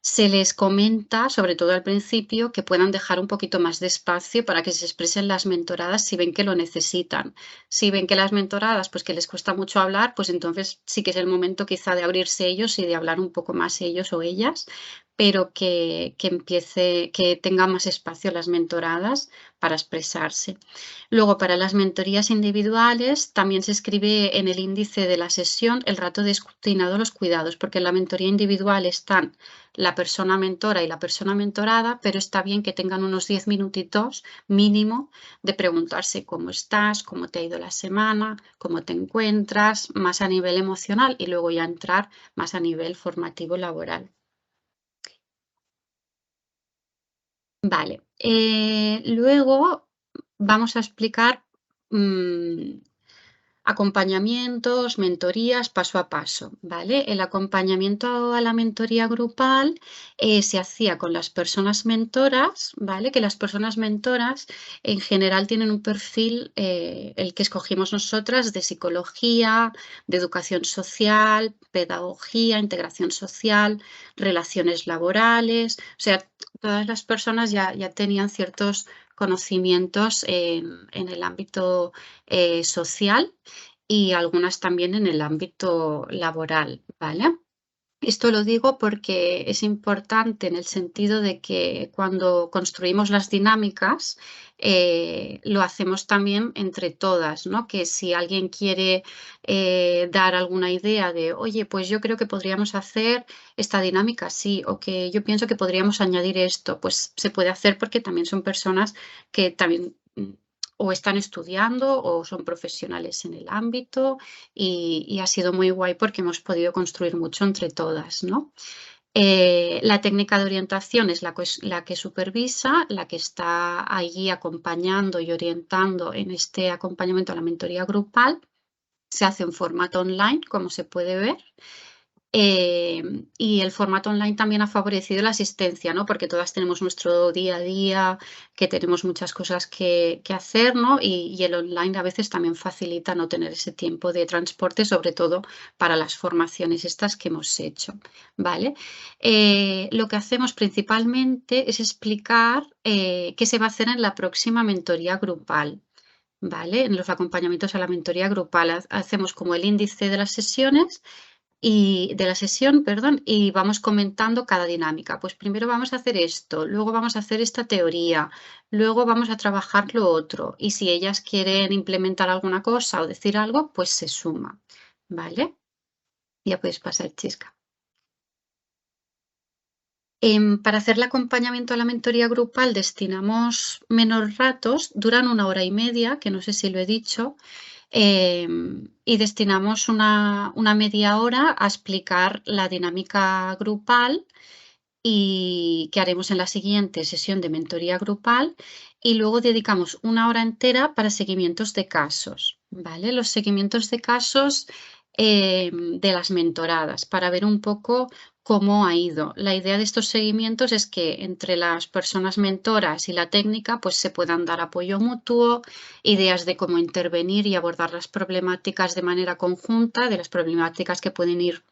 se les comenta, sobre todo al principio, que puedan dejar un poquito más de espacio para que se expresen las mentoradas si ven que lo necesitan. Si ven que las mentoradas, pues que les cuesta mucho hablar, pues entonces sí que es el momento quizá de abrirse ellos y de hablar un poco más ellos o ellas, pero que tengan más espacio las mentoradas para expresarse. Luego, para las mentorías individuales, también se escribe en el índice de la sesión el rato destinado a los cuidados, porque en la mentoría individual están la persona mentora y la persona mentorada, pero está bien que tengan unos 10 minutitos mínimo de preguntarse cómo estás, cómo te ha ido la semana, cómo te encuentras, más a nivel emocional y luego ya entrar más a nivel formativo laboral. Vale, luego vamos a explicar acompañamientos, mentorías, paso a paso, ¿vale? El acompañamiento a la mentoría grupal se hacía con las personas mentoras, ¿vale? Que las personas mentoras en general tienen un perfil, el que escogimos nosotras, de psicología, de educación social, pedagogía, integración social, relaciones laborales, o sea, todas las personas ya tenían ciertos conocimientos en el ámbito social y algunas también en el ámbito laboral, ¿vale? Esto lo digo porque es importante en el sentido de que cuando construimos las dinámicas, lo hacemos también entre todas, ¿no? Que si alguien quiere dar alguna idea de, oye, pues yo creo que podríamos hacer esta dinámica así, o que yo pienso que podríamos añadir esto, pues se puede hacer porque también son personas que también o están estudiando o son profesionales en el ámbito y ha sido muy guay porque hemos podido construir mucho entre todas, ¿no? La técnica de orientación es la que supervisa, la que está allí acompañando y orientando en este acompañamiento a la mentoría grupal. Se hace en formato online, como se puede ver. Y el formato online también ha favorecido la asistencia, ¿no? Porque todas tenemos nuestro día a día, que tenemos muchas cosas que hacer, ¿no? Y el online a veces también facilita no tener ese tiempo de transporte, sobre todo para las formaciones estas que hemos hecho, ¿vale? Lo que hacemos principalmente es explicar qué se va a hacer en la próxima mentoría grupal, ¿vale? En los acompañamientos a la mentoría grupal hacemos como el índice de las sesiones y de la sesión, perdón, y vamos comentando cada dinámica. Pues primero vamos a hacer esto, luego vamos a hacer esta teoría, luego vamos a trabajar lo otro. Y si ellas quieren implementar alguna cosa o decir algo, pues se suma, ¿vale? Ya puedes pasar, Chisca. Para hacer el acompañamiento a la mentoría grupal destinamos menos ratos, duran 1 hora y media, que no sé si lo he dicho, y destinamos una media hora a explicar la dinámica grupal y que haremos en la siguiente sesión de mentoría grupal y luego dedicamos 1 hora entera para seguimientos de casos, ¿vale? Los seguimientos de casos de las mentoradas para ver un poco cómo ha ido. La idea de estos seguimientos es que entre las personas mentoras y la técnica pues se puedan dar apoyo mutuo, ideas de cómo intervenir y abordar las problemáticas de manera conjunta, de las problemáticas que pueden ir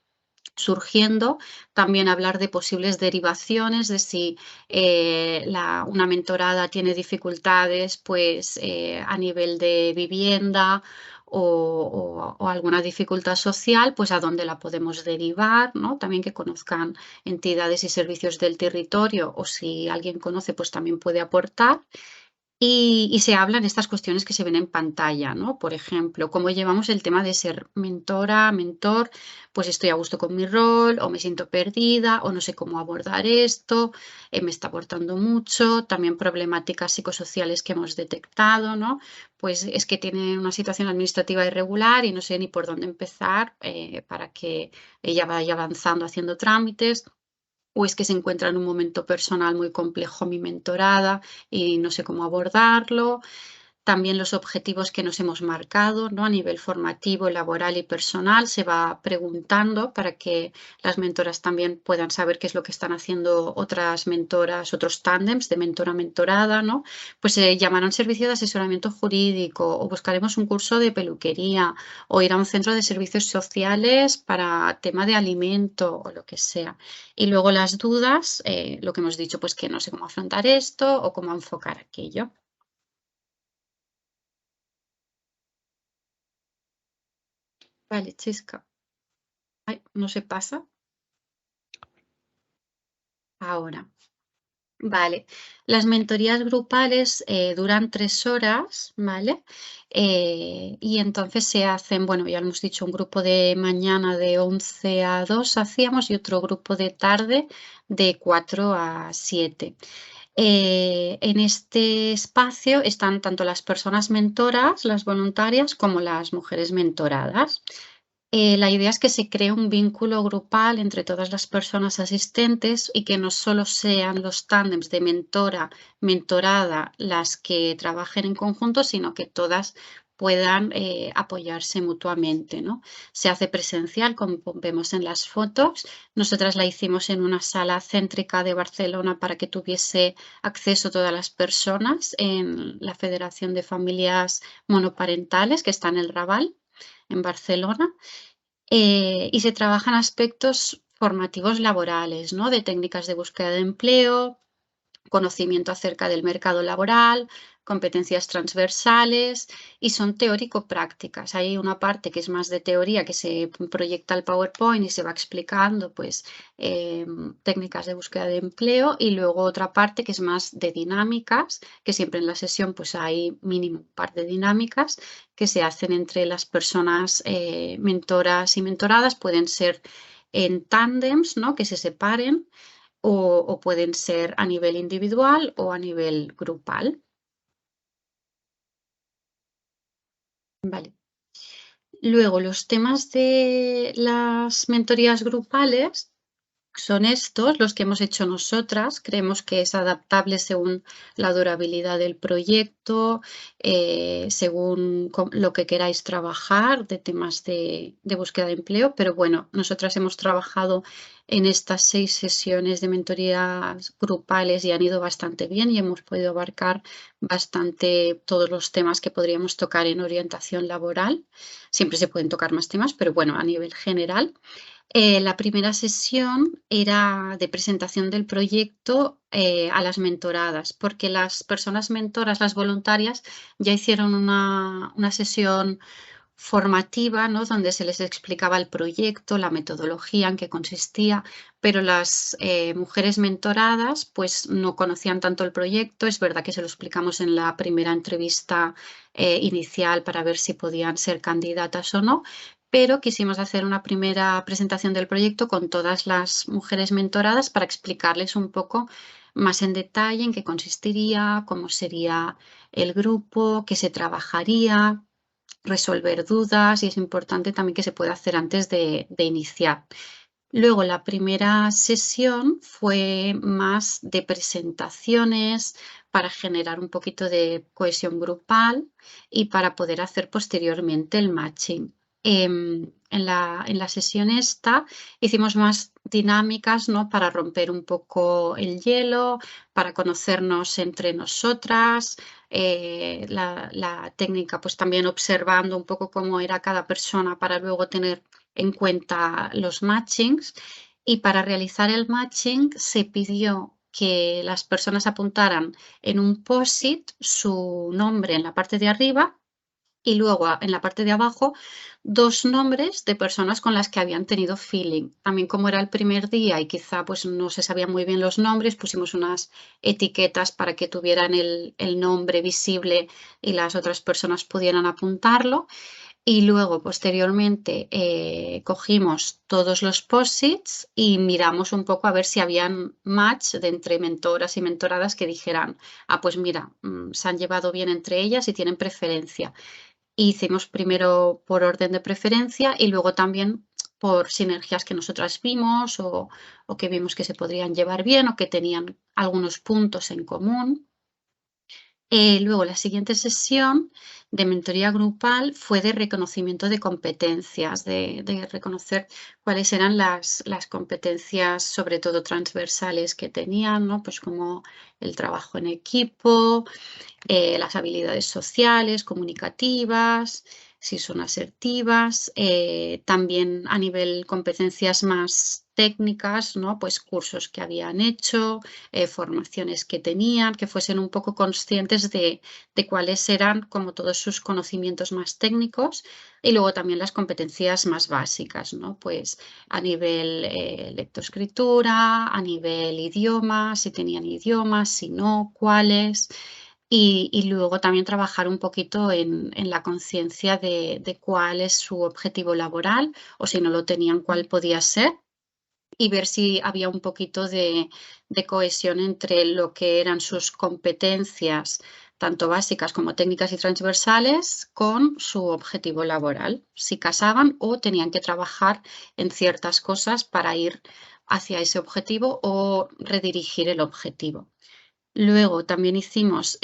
surgiendo, también hablar de posibles derivaciones, de si una mentorada tiene dificultades pues, a nivel de vivienda o alguna dificultad social, pues a dónde la podemos derivar, ¿no? También que conozcan entidades y servicios del territorio o si alguien conoce, pues también puede aportar. Y se hablan estas cuestiones que se ven en pantalla, ¿no? Por ejemplo, cómo llevamos el tema de ser mentora, mentor, pues estoy a gusto con mi rol, o me siento perdida, o no sé cómo abordar esto, me está aportando mucho, también problemáticas psicosociales que hemos detectado, ¿no? Pues es que tiene una situación administrativa irregular y no sé ni por dónde empezar para que ella vaya avanzando haciendo trámites. O es que se encuentra en un momento personal muy complejo mi mentorada y no sé cómo abordarlo. También los objetivos que nos hemos marcado, ¿no? A nivel formativo, laboral y personal, se va preguntando para que las mentoras también puedan saber qué es lo que están haciendo otras mentoras, otros tándems de mentora-mentorada, ¿no? Pues se llamará un servicio de asesoramiento jurídico o buscaremos un curso de peluquería o ir a un centro de servicios sociales para tema de alimento o lo que sea. Y luego las dudas, lo que hemos dicho, pues que no sé cómo afrontar esto o cómo enfocar aquello. Vale, Chisca. Ay, no se pasa. Ahora. Vale. Las mentorías grupales duran 3 horas, ¿vale? Y entonces se hacen, bueno, ya lo hemos dicho, un grupo de mañana de 11 a 2 hacíamos y otro grupo de tarde de 4 a 7. En este espacio están tanto las personas mentoras, las voluntarias, como las mujeres mentoradas. La idea es que se cree un vínculo grupal entre todas las personas asistentes y que no solo sean los tándems de mentora, mentorada las que trabajen en conjunto, sino que todas puedan apoyarse mutuamente, ¿no? Se hace presencial, como vemos en las fotos. Nosotras la hicimos en una sala céntrica de Barcelona para que tuviese acceso todas las personas en la Federación de Familias Monoparentales, que está en el Raval, en Barcelona. Y se trabajan aspectos formativos laborales, ¿no? De técnicas de búsqueda de empleo, conocimiento acerca del mercado laboral, competencias transversales y son teórico-prácticas. Hay una parte que es más de teoría, que se proyecta el PowerPoint y se va explicando pues, técnicas de búsqueda de empleo y luego otra parte que es más de dinámicas, que siempre en la sesión pues, hay mínimo un par de dinámicas que se hacen entre las personas mentoras y mentoradas. Pueden ser en tándems, ¿no? Que se separen o pueden ser a nivel individual o a nivel grupal. Vale. Luego, los temas de las mentorías grupales son estos, los que hemos hecho nosotras. Creemos que es adaptable según la durabilidad del proyecto, según lo que queráis trabajar de temas de búsqueda de empleo. Pero bueno, nosotras hemos trabajado en estas 6 sesiones de mentorías grupales y han ido bastante bien y hemos podido abarcar bastante todos los temas que podríamos tocar en orientación laboral. Siempre se pueden tocar más temas, pero bueno, a nivel general. La primera sesión era de presentación del proyecto a las mentoradas, porque las personas mentoras, las voluntarias, ya hicieron una sesión formativa, ¿no? Donde se les explicaba el proyecto, la metodología, en qué consistía, pero las mujeres mentoradas pues no conocían tanto el proyecto. Es verdad que se lo explicamos en la primera entrevista inicial para ver si podían ser candidatas o no, pero quisimos hacer una primera presentación del proyecto con todas las mujeres mentoradas para explicarles un poco más en detalle en qué consistiría, cómo sería el grupo, qué se trabajaría, resolver dudas y es importante también que se pueda hacer antes de iniciar. Luego, la primera sesión fue más de presentaciones para generar un poquito de cohesión grupal y para poder hacer posteriormente el matching. En la sesión esta hicimos más dinámicas, ¿no? Para romper un poco el hielo, para conocernos entre nosotras, la técnica pues también observando un poco cómo era cada persona para luego tener en cuenta los matchings y para realizar el matching se pidió que las personas apuntaran en un post-it su nombre en la parte de arriba Y luego en la parte de abajo 2 nombres de personas con las que habían tenido feeling. También como era el primer día y quizá pues no se sabían muy bien los nombres, pusimos unas etiquetas para que tuvieran el nombre visible y las otras personas pudieran apuntarlo. Y luego, posteriormente, cogimos todos los posits y miramos un poco a ver si habían match de entre mentoras y mentoradas que dijeran, ah, pues mira, se han llevado bien entre ellas y tienen preferencia. Hicimos primero por orden de preferencia y luego también por sinergias que nosotras vimos o que vimos que se podrían llevar bien o que tenían algunos puntos en común. Luego, la siguiente sesión de mentoría grupal fue de reconocimiento de competencias, de reconocer cuáles eran las competencias, sobre todo transversales, que tenían, ¿no? Pues como el trabajo en equipo, las habilidades sociales, comunicativas, si son asertivas, también a nivel competencias más técnicas, ¿no? Pues cursos que habían hecho, formaciones que tenían, que fuesen un poco conscientes de cuáles eran como todos sus conocimientos más técnicos y luego también las competencias más básicas, ¿no? Pues a nivel lectoescritura, a nivel idioma, si tenían idiomas, si no, cuáles. Y luego también trabajar un poquito en la conciencia de cuál es su objetivo laboral o si no lo tenían, cuál podía ser y ver si había un poquito de cohesión entre lo que eran sus competencias, tanto básicas como técnicas y transversales, con su objetivo laboral, si casaban o tenían que trabajar en ciertas cosas para ir hacia ese objetivo o redirigir el objetivo. Luego también hicimos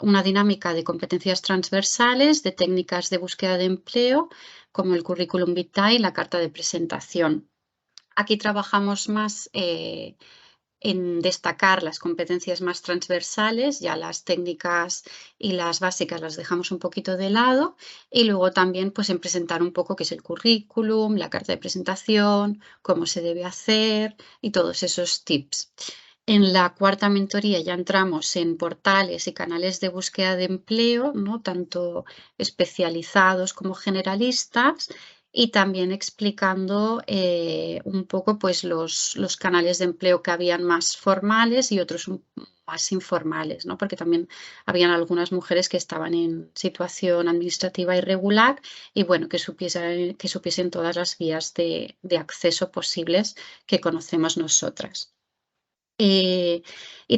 una dinámica de competencias transversales, de técnicas de búsqueda de empleo, como el currículum vitae y la carta de presentación. Aquí trabajamos más en destacar las competencias más transversales, ya las técnicas y las básicas las dejamos un poquito de lado y luego también pues en presentar un poco qué es el currículum, la carta de presentación, cómo se debe hacer y todos esos tips. En la cuarta mentoría ya entramos en portales y canales de búsqueda de empleo, ¿no? Tanto especializados como generalistas, y también explicando un poco pues, los canales de empleo que habían más formales y otros más informales, ¿no? Porque también habían algunas mujeres que estaban en situación administrativa irregular y bueno, que supiesen todas las vías de acceso posibles que conocemos nosotras. Y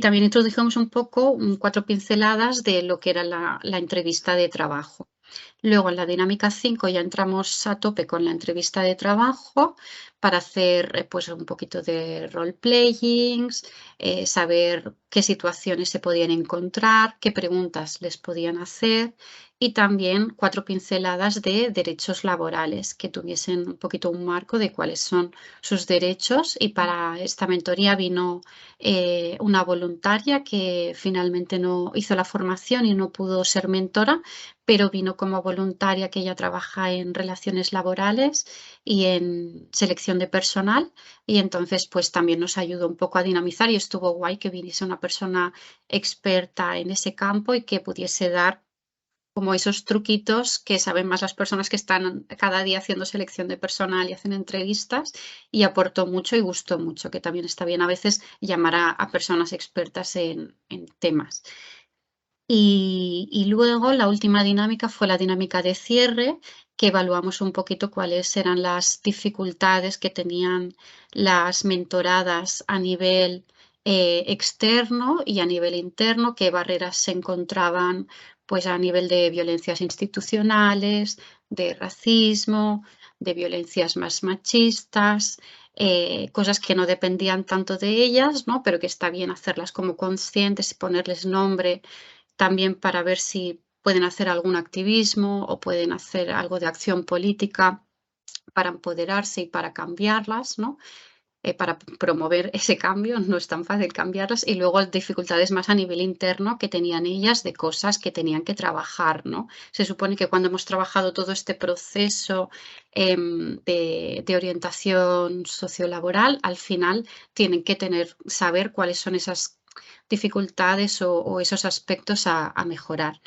también introdujimos un poco 4 pinceladas de lo que era la entrevista de trabajo. Luego en la dinámica 5 ya entramos a tope con la entrevista de trabajo para hacer pues un poquito de role-playings, saber qué situaciones se podían encontrar, qué preguntas les podían hacer y también 4 pinceladas de derechos laborales que tuviesen un poquito un marco de cuáles son sus derechos y para esta mentoría vino una voluntaria que finalmente no hizo la formación y no pudo ser mentora, pero vino como voluntaria que ella trabaja en relaciones laborales y en selección de personal y entonces pues también nos ayudó un poco a dinamizar y estuvo guay que viniese una persona experta en ese campo y que pudiese dar como esos truquitos que saben más las personas que están cada día haciendo selección de personal y hacen entrevistas y aportó mucho y gustó mucho, que también está bien a veces llamar a personas expertas en temas. Y luego la última dinámica fue la dinámica de cierre, que evaluamos un poquito cuáles eran las dificultades que tenían las mentoradas a nivel externo y a nivel interno, qué barreras se encontraban pues a nivel de violencias institucionales, de racismo, de violencias más machistas, cosas que no dependían tanto de ellas, ¿no? Pero que está bien hacerlas como conscientes y ponerles nombre también para ver si pueden hacer algún activismo o pueden hacer algo de acción política para empoderarse y para cambiarlas, ¿no? Para promover ese cambio, no es tan fácil cambiarlas. Y luego dificultades más a nivel interno que tenían ellas de cosas que tenían que trabajar, ¿no? Se supone que cuando hemos trabajado todo este proceso de orientación sociolaboral, al final tienen que saber cuáles son esas dificultades o esos aspectos a mejorar.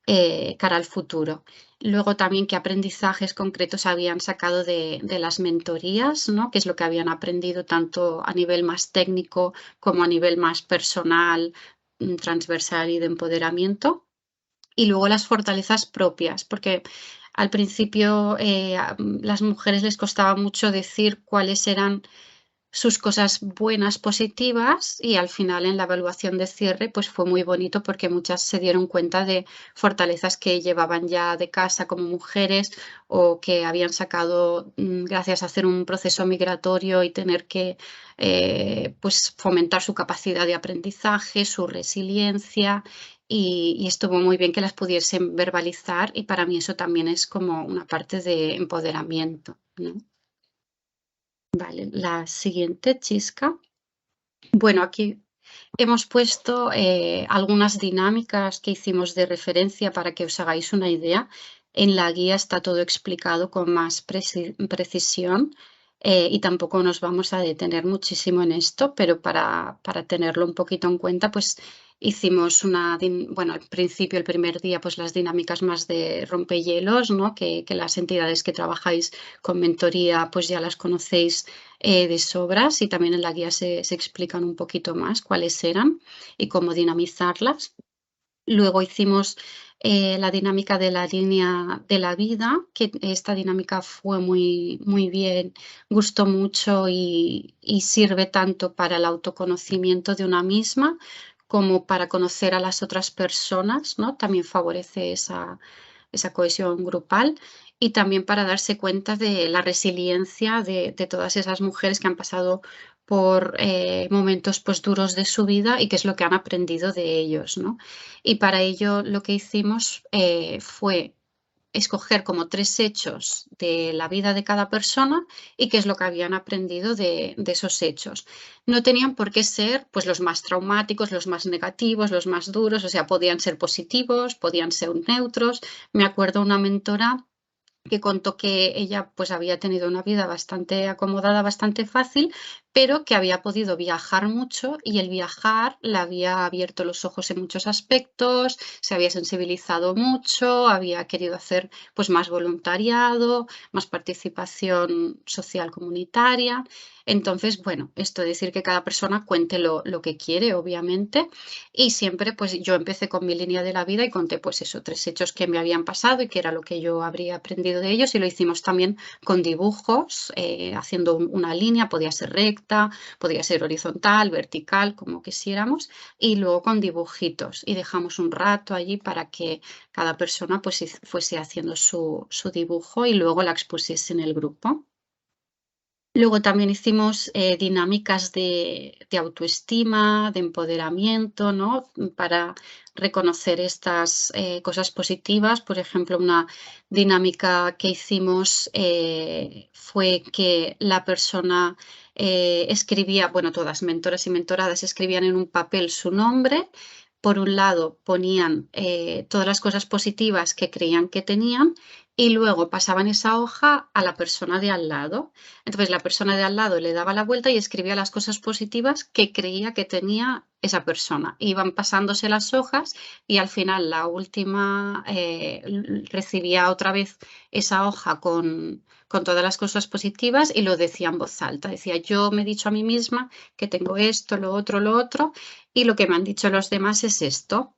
cara al futuro. Luego también qué aprendizajes concretos habían sacado de las mentorías, ¿no? Qué es lo que habían aprendido tanto a nivel más técnico como a nivel más personal, transversal y de empoderamiento. Y luego las fortalezas propias, porque al principio las mujeres les costaba mucho decir cuáles eran sus cosas buenas, positivas, y al final en la evaluación de cierre pues fue muy bonito porque muchas se dieron cuenta de fortalezas que llevaban ya de casa como mujeres o que habían sacado gracias a hacer un proceso migratorio y tener que pues fomentar su capacidad de aprendizaje, su resiliencia. Y estuvo muy bien que las pudiesen verbalizar y para mí eso también es como una parte de empoderamiento, ¿no? Vale, la siguiente, Chisca. Bueno, aquí hemos puesto algunas dinámicas que hicimos de referencia para que os hagáis una idea. En la guía está todo explicado con más precisión y tampoco nos vamos a detener muchísimo en esto, pero para tenerlo un poquito en cuenta, pues hicimos bueno, al principio, el primer día, pues las dinámicas más de rompehielos, ¿no? Que las entidades que trabajáis con mentoría, pues ya las conocéis de sobras y también en la guía se explican un poquito más cuáles eran y cómo dinamizarlas. Luego hicimos la dinámica de la línea de la vida, que esta dinámica fue muy bien, gustó mucho y sirve tanto para el autoconocimiento de una misma como para conocer a las otras personas, ¿no? También favorece esa cohesión grupal y también para darse cuenta de la resiliencia de todas esas mujeres que han pasado por momentos pues, duros de su vida y qué es lo que han aprendido de ellos, ¿no? Y para ello lo que hicimos fue escoger como 3 hechos de la vida de cada persona y qué es lo que habían aprendido de esos hechos. No tenían por qué ser pues, los más traumáticos, los más negativos, los más duros, o sea, podían ser positivos, podían ser neutros. Me acuerdo una mentora que contó que ella pues había tenido una vida bastante acomodada, bastante fácil, pero que había podido viajar mucho y el viajar le había abierto los ojos en muchos aspectos, se había sensibilizado mucho, había querido hacer pues más voluntariado, más participación social comunitaria. Entonces, bueno, esto de decir que cada persona cuente lo que quiere, obviamente, y siempre, pues yo empecé con mi línea de la vida y conté, pues eso, 3 hechos que me habían pasado y que era lo que yo habría aprendido de ellos. Y lo hicimos también con dibujos, haciendo una línea, podía ser recta, podía ser horizontal, vertical, como quisiéramos, y luego con dibujitos. Y dejamos un rato allí para que cada persona pues fuese haciendo su dibujo y luego la expusiese en el grupo. Luego también hicimos dinámicas de autoestima, de empoderamiento, ¿no? Para reconocer estas cosas positivas. Por ejemplo, una dinámica que hicimos fue que la persona escribía, bueno, todas mentoras y mentoradas escribían en un papel su nombre. Por un lado ponían todas las cosas positivas que creían que tenían y luego pasaban esa hoja a la persona de al lado. Entonces la persona de al lado le daba la vuelta y escribía las cosas positivas que creía que tenía esa persona. Iban pasándose las hojas y al final la última recibía otra vez esa hoja con todas las cosas positivas y lo decía en voz alta. Decía, yo me he dicho a mí misma que tengo esto, lo otro, y lo que me han dicho los demás es esto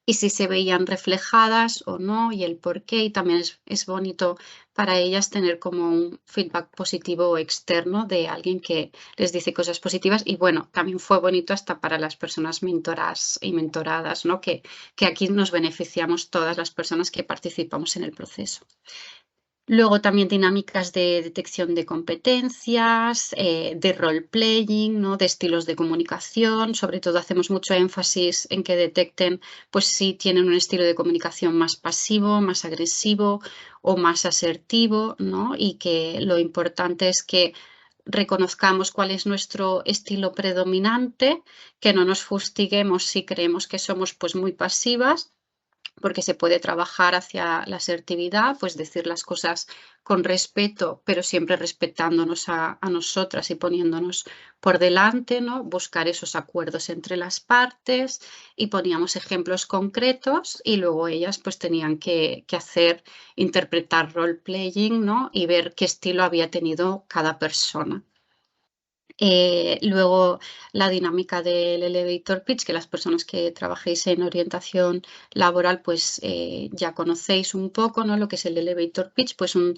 y si se veían reflejadas o no y el por qué. Y también es bonito para ellas tener como un feedback positivo externo de alguien que les dice cosas positivas. Y bueno, también fue bonito hasta para las personas mentoras y mentoradas, ¿no? Que aquí nos beneficiamos todas las personas que participamos en el proceso. Luego también dinámicas de detección de competencias, de role-playing, ¿no? De estilos de comunicación. Sobre todo hacemos mucho énfasis en que detecten pues, si tienen un estilo de comunicación más pasivo, más agresivo o más asertivo, ¿no? Y que lo importante es que reconozcamos cuál es nuestro estilo predominante, que no nos fustiguemos si creemos que somos pues, muy pasivas porque se puede trabajar hacia la asertividad, pues decir las cosas con respeto, pero siempre respetándonos a nosotras y poniéndonos por delante, ¿no? Buscar esos acuerdos entre las partes, y poníamos ejemplos concretos y luego ellas pues tenían que hacer, interpretar role-playing, ¿no? Y ver qué estilo había tenido cada persona. Luego la dinámica del elevator pitch, que las personas que trabajéis en orientación laboral pues ya conocéis un poco, ¿no? Lo que es el elevator pitch, pues un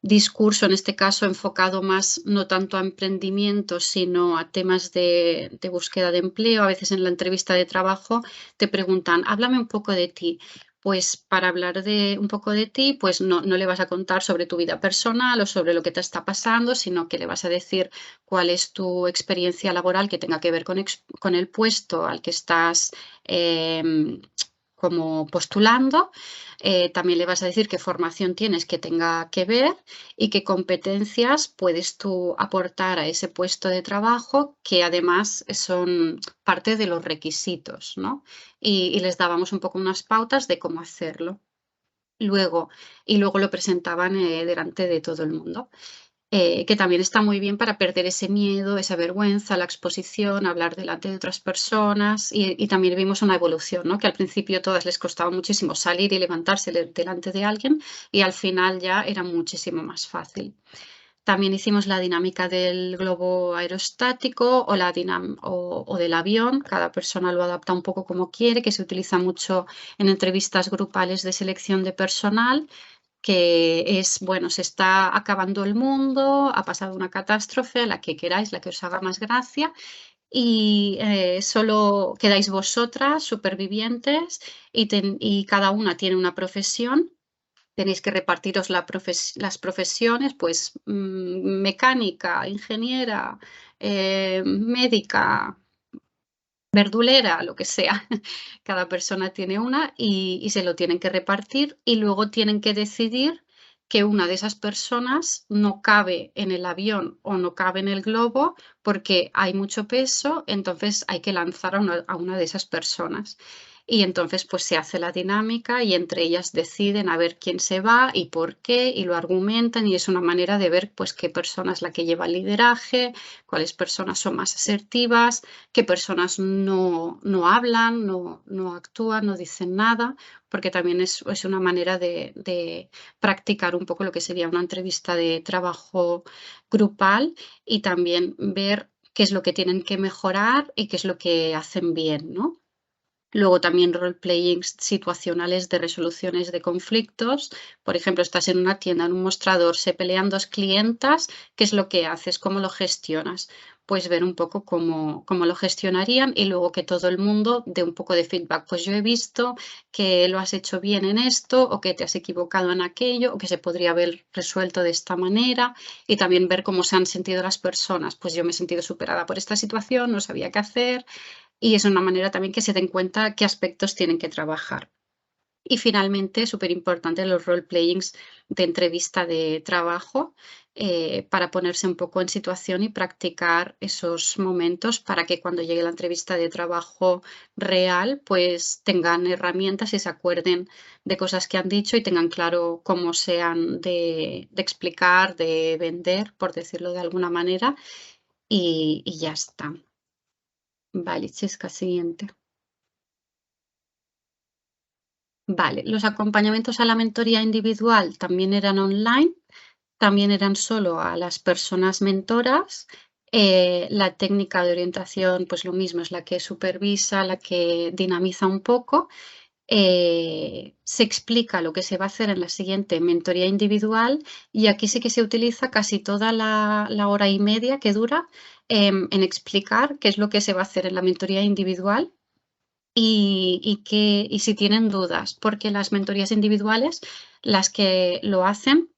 discurso en este caso enfocado más no tanto a emprendimiento, sino a temas de búsqueda de empleo. A veces en la entrevista de trabajo te preguntan, háblame un poco de ti. Pues para hablar de un poco de ti, pues no le vas a contar sobre tu vida personal o sobre lo que te está pasando, sino que le vas a decir cuál es tu experiencia laboral que tenga que ver con el puesto al que estás como postulando. También le vas a decir qué formación tienes que tenga que ver y qué competencias puedes tú aportar a ese puesto de trabajo, que además son parte de los requisitos, ¿no? Y les dábamos un poco unas pautas de cómo hacerlo. Luego lo presentaban delante de todo el mundo. Que también está muy bien para perder ese miedo, esa vergüenza, la exposición, hablar delante de otras personas, y también vimos una evolución, ¿no? Que al principio a todas les costaba muchísimo salir y levantarse delante de alguien, y al final ya era muchísimo más fácil. También hicimos la dinámica del globo aerostático o del avión. Cada persona lo adapta un poco como quiere, que se utiliza mucho en entrevistas grupales de selección de personal, que es, bueno, se está acabando el mundo, ha pasado una catástrofe, la que queráis, la que os haga más gracia, y solo quedáis vosotras, supervivientes, y cada una tiene una profesión. Tenéis que repartiros las profesiones, pues mecánica, ingeniera, médica, verdulera, lo que sea. Cada persona tiene una y se lo tienen que repartir, y luego tienen que decidir que una de esas personas no cabe en el avión o no cabe en el globo porque hay mucho peso, entonces hay que lanzar a una de esas personas. Y entonces pues se hace la dinámica y entre ellas deciden a ver quién se va y por qué, y lo argumentan, y es una manera de ver pues qué persona es la que lleva el lideraje, cuáles personas son más asertivas, qué personas no hablan, no actúan, no dicen nada, porque también es una manera de practicar un poco lo que sería una entrevista de trabajo grupal, y también ver qué es lo que tienen que mejorar y qué es lo que hacen bien, ¿no? Luego también role-playing situacionales de resoluciones de conflictos. Por ejemplo, estás en una tienda, en un mostrador, se pelean dos clientas, ¿qué es lo que haces? ¿Cómo lo gestionas? Pues ver un poco cómo lo gestionarían, y luego que todo el mundo dé un poco de feedback. Pues yo he visto que lo has hecho bien en esto, o que te has equivocado en aquello, o que se podría haber resuelto de esta manera, y también ver cómo se han sentido las personas. Pues yo me he sentido superada por esta situación, no sabía qué hacer, y es una manera también que se den cuenta qué aspectos tienen que trabajar. Y finalmente, súper importante, los role-playings de entrevista de trabajo, para ponerse un poco en situación y practicar esos momentos para que cuando llegue la entrevista de trabajo real, pues tengan herramientas y se acuerden de cosas que han dicho y tengan claro cómo se han de explicar, de vender, por decirlo de alguna manera, y ya está. Vale, Chesca, siguiente. Vale, los acompañamientos a la mentoría individual también eran online, también eran solo a las personas mentoras. La técnica de orientación, pues lo mismo, es la que supervisa, la que dinamiza un poco. Se explica lo que se va a hacer en la siguiente mentoría individual, y aquí sí que se utiliza casi toda la hora y media que dura en explicar qué es lo que se va a hacer en la mentoría individual, y si tienen dudas, porque las mentorías individuales, las que lo hacen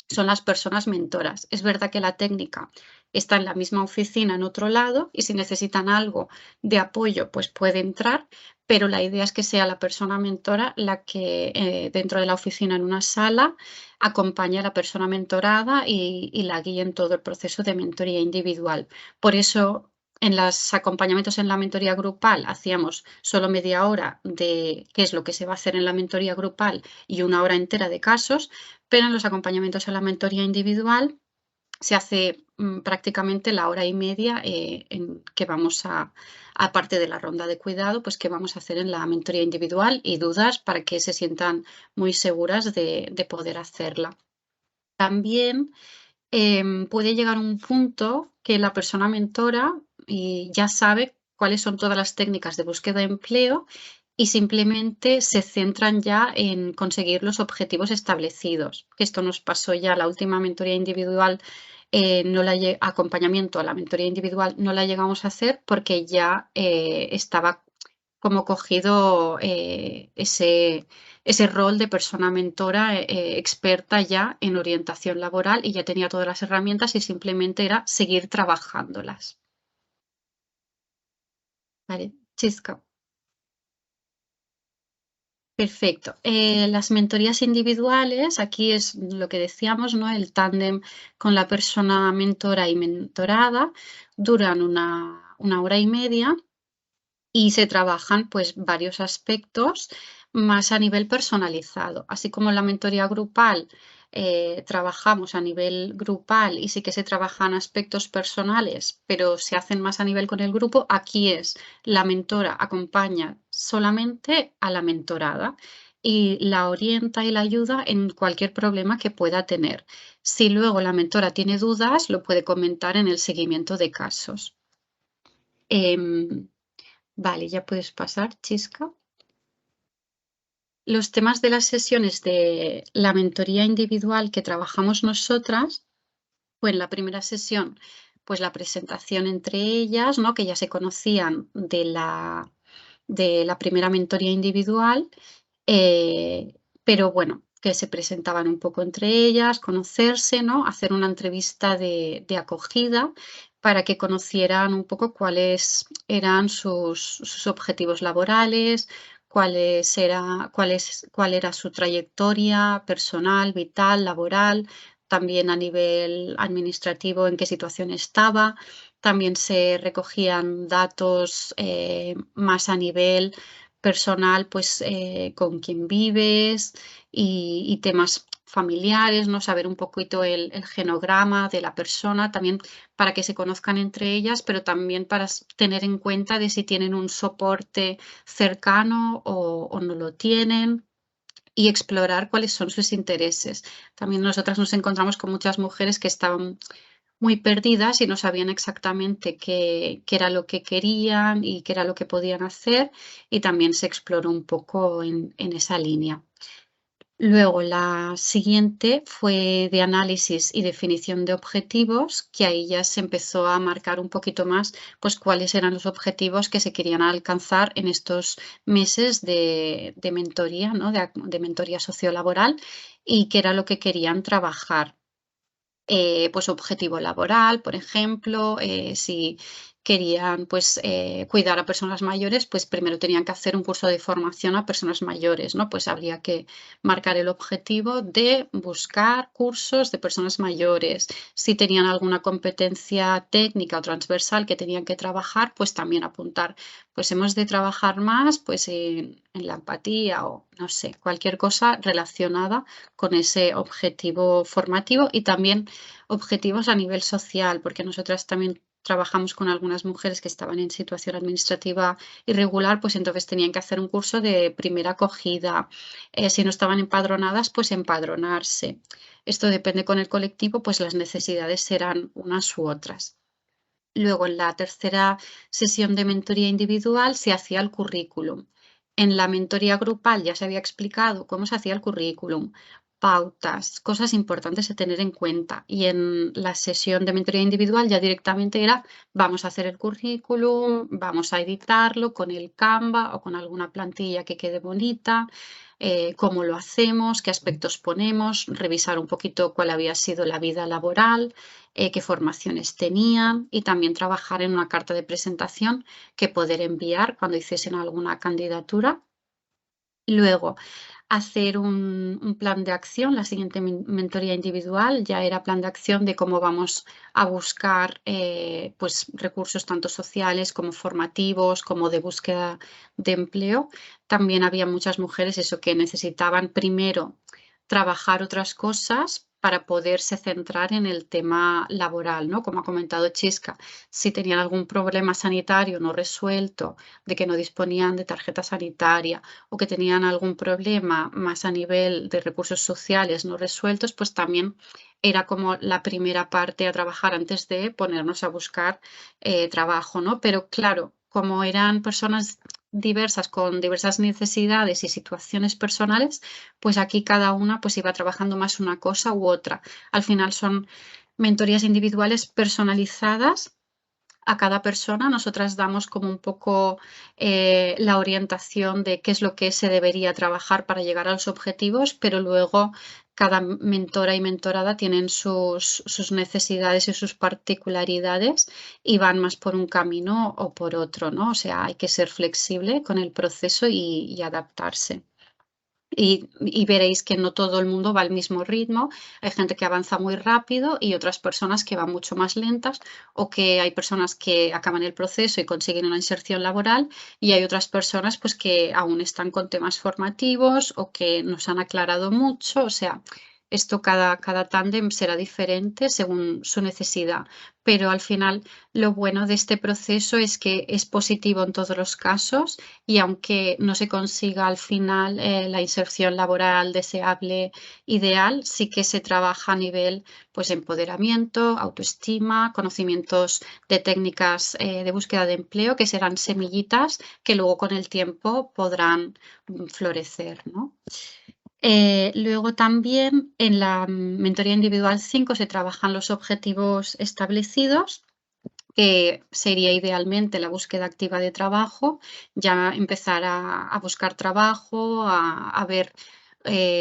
son las personas mentoras. Es verdad que la técnica está en la misma oficina en otro lado, y si necesitan algo de apoyo, pues puede entrar, pero la idea es que sea la persona mentora la que dentro de la oficina, en una sala, acompañe a la persona mentorada y la guíe en todo el proceso de mentoría individual. Por eso en los acompañamientos en la mentoría grupal hacíamos solo media hora de qué es lo que se va a hacer en la mentoría grupal y una hora entera de casos, pero en los acompañamientos en la mentoría individual se hace prácticamente la hora y media que vamos aparte de la ronda de cuidado, pues que vamos a hacer en la mentoría individual y dudas para que se sientan muy seguras de poder hacerla. También puede llegar un punto que la persona mentora ya sabe cuáles son todas las técnicas de búsqueda de empleo y simplemente se centran ya en conseguir los objetivos establecidos. Esto nos pasó ya la última mentoría individual, acompañamiento a la mentoría individual no la llegamos a hacer porque ya estaba como cogido ese rol de persona mentora experta ya en orientación laboral y ya tenía todas las herramientas y simplemente era seguir trabajándolas. ¿Vale? Chisca. Perfecto. Las mentorías individuales, aquí es lo que decíamos, ¿no? El tándem con la persona mentora y mentorada duran una hora y media y se trabajan pues varios aspectos más a nivel personalizado. Así como en la mentoría grupal trabajamos a nivel grupal y sí que se trabajan aspectos personales, pero se hacen más a nivel con el grupo, aquí es la mentora acompaña solamente a la mentorada y la orienta y la ayuda en cualquier problema que pueda tener. Si luego la mentora tiene dudas, lo puede comentar en el seguimiento de casos. Vale, ya puedes pasar, Chisca. Los temas de las sesiones de la mentoría individual que trabajamos nosotras, pues en la primera sesión, pues la presentación entre ellas, ¿no? Que ya se conocían de la primera mentoría individual, pero bueno, que se presentaban un poco entre ellas, conocerse, ¿no? Hacer una entrevista de acogida para que conocieran un poco cuáles eran sus objetivos laborales, cuál era su trayectoria personal, vital, laboral, también a nivel administrativo en qué situación estaba. También se recogían datos más a nivel personal, pues con quién vives y temas familiares, ¿no? Saber un poquito el genograma de la persona, también para que se conozcan entre ellas, pero también para tener en cuenta de si tienen un soporte cercano o no lo tienen y explorar cuáles son sus intereses. También nosotras nos encontramos con muchas mujeres que estaban muy perdidas y no sabían exactamente qué era lo que querían y qué era lo que podían hacer y también se exploró un poco en esa línea. Luego la siguiente fue de análisis y definición de objetivos, que ahí ya se empezó a marcar un poquito más pues cuáles eran los objetivos que se querían alcanzar en estos meses de mentoría, ¿no? de mentoría sociolaboral y qué era lo que querían trabajar. Pues objetivo laboral, por ejemplo, si querían pues cuidar a personas mayores, pues primero tenían que hacer un curso de formación a personas mayores, ¿no? Pues habría que marcar el objetivo de buscar cursos de personas mayores. Si tenían alguna competencia técnica o transversal que tenían que trabajar, pues también apuntar, pues hemos de trabajar más pues en la empatía o no sé, cualquier cosa relacionada con ese objetivo formativo y también objetivos a nivel social, porque nosotras también trabajamos con algunas mujeres que estaban en situación administrativa irregular, pues entonces tenían que hacer un curso de primera acogida. Si no estaban empadronadas, pues empadronarse. Esto depende con el colectivo, pues las necesidades serán unas u otras. Luego, en la tercera sesión de mentoría individual se hacía el currículum. En la mentoría grupal ya se había explicado cómo se hacía el currículum, pautas, cosas importantes a tener en cuenta. Y en la sesión de mentoría individual ya directamente era, vamos a hacer el currículum, vamos a editarlo con el Canva o con alguna plantilla que quede bonita, cómo lo hacemos, qué aspectos ponemos, revisar un poquito cuál había sido la vida laboral, qué formaciones tenían y también trabajar en una carta de presentación que poder enviar cuando hiciesen alguna candidatura. Luego, hacer un plan de acción, la siguiente mentoría individual ya era plan de acción de cómo vamos a buscar pues, recursos tanto sociales como formativos, como de búsqueda de empleo. También había muchas mujeres eso que necesitaban primero trabajar otras cosas para poderse centrar en el tema laboral, ¿no? Como ha comentado Chisca, si tenían algún problema sanitario no resuelto, de que no disponían de tarjeta sanitaria o que tenían algún problema más a nivel de recursos sociales no resueltos, pues también era como la primera parte a trabajar antes de ponernos a buscar trabajo, ¿no? Pero claro, como eran personas diversas con diversas necesidades y situaciones personales, pues aquí cada una pues iba trabajando más una cosa u otra. Al final son mentorías individuales personalizadas a cada persona. Nosotras damos como un poco la orientación de qué es lo que se debería trabajar para llegar a los objetivos, pero luego cada mentora y mentorada tienen sus necesidades y sus particularidades y van más por un camino o por otro, ¿no? O sea, hay que ser flexible con el proceso y adaptarse. Y veréis que no todo el mundo va al mismo ritmo. Hay gente que avanza muy rápido y otras personas que van mucho más lentas, o que hay personas que acaban el proceso y consiguen una inserción laboral, y hay otras personas pues que aún están con temas formativos o que nos han aclarado mucho. O sea, esto cada tándem será diferente según su necesidad, pero al final lo bueno de este proceso es que es positivo en todos los casos, y aunque no se consiga al final la inserción laboral deseable, ideal, sí que se trabaja a nivel pues empoderamiento, autoestima, conocimientos de técnicas de búsqueda de empleo, que serán semillitas que luego con el tiempo podrán florecer, ¿no? Luego también en la mentoría individual 5 se trabajan los objetivos establecidos, que sería idealmente la búsqueda activa de trabajo, ya empezar a buscar trabajo, a ver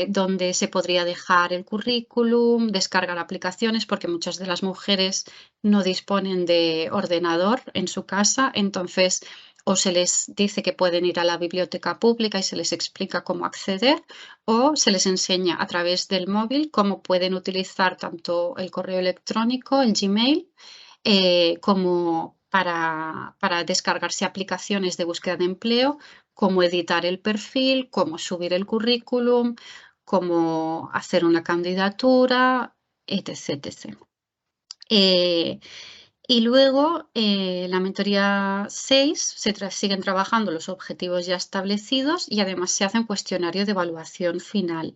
dónde se podría dejar el currículum, descargar aplicaciones, porque muchas de las mujeres no disponen de ordenador en su casa, entonces o se les dice que pueden ir a la biblioteca pública y se les explica cómo acceder, o se les enseña a través del móvil cómo pueden utilizar tanto el correo electrónico, el Gmail, como para descargarse aplicaciones de búsqueda de empleo, cómo editar el perfil, cómo subir el currículum, cómo hacer una candidatura, etc. etc. Y luego, la mentoría 6, siguen trabajando los objetivos ya establecidos y además se hace un cuestionario de evaluación final,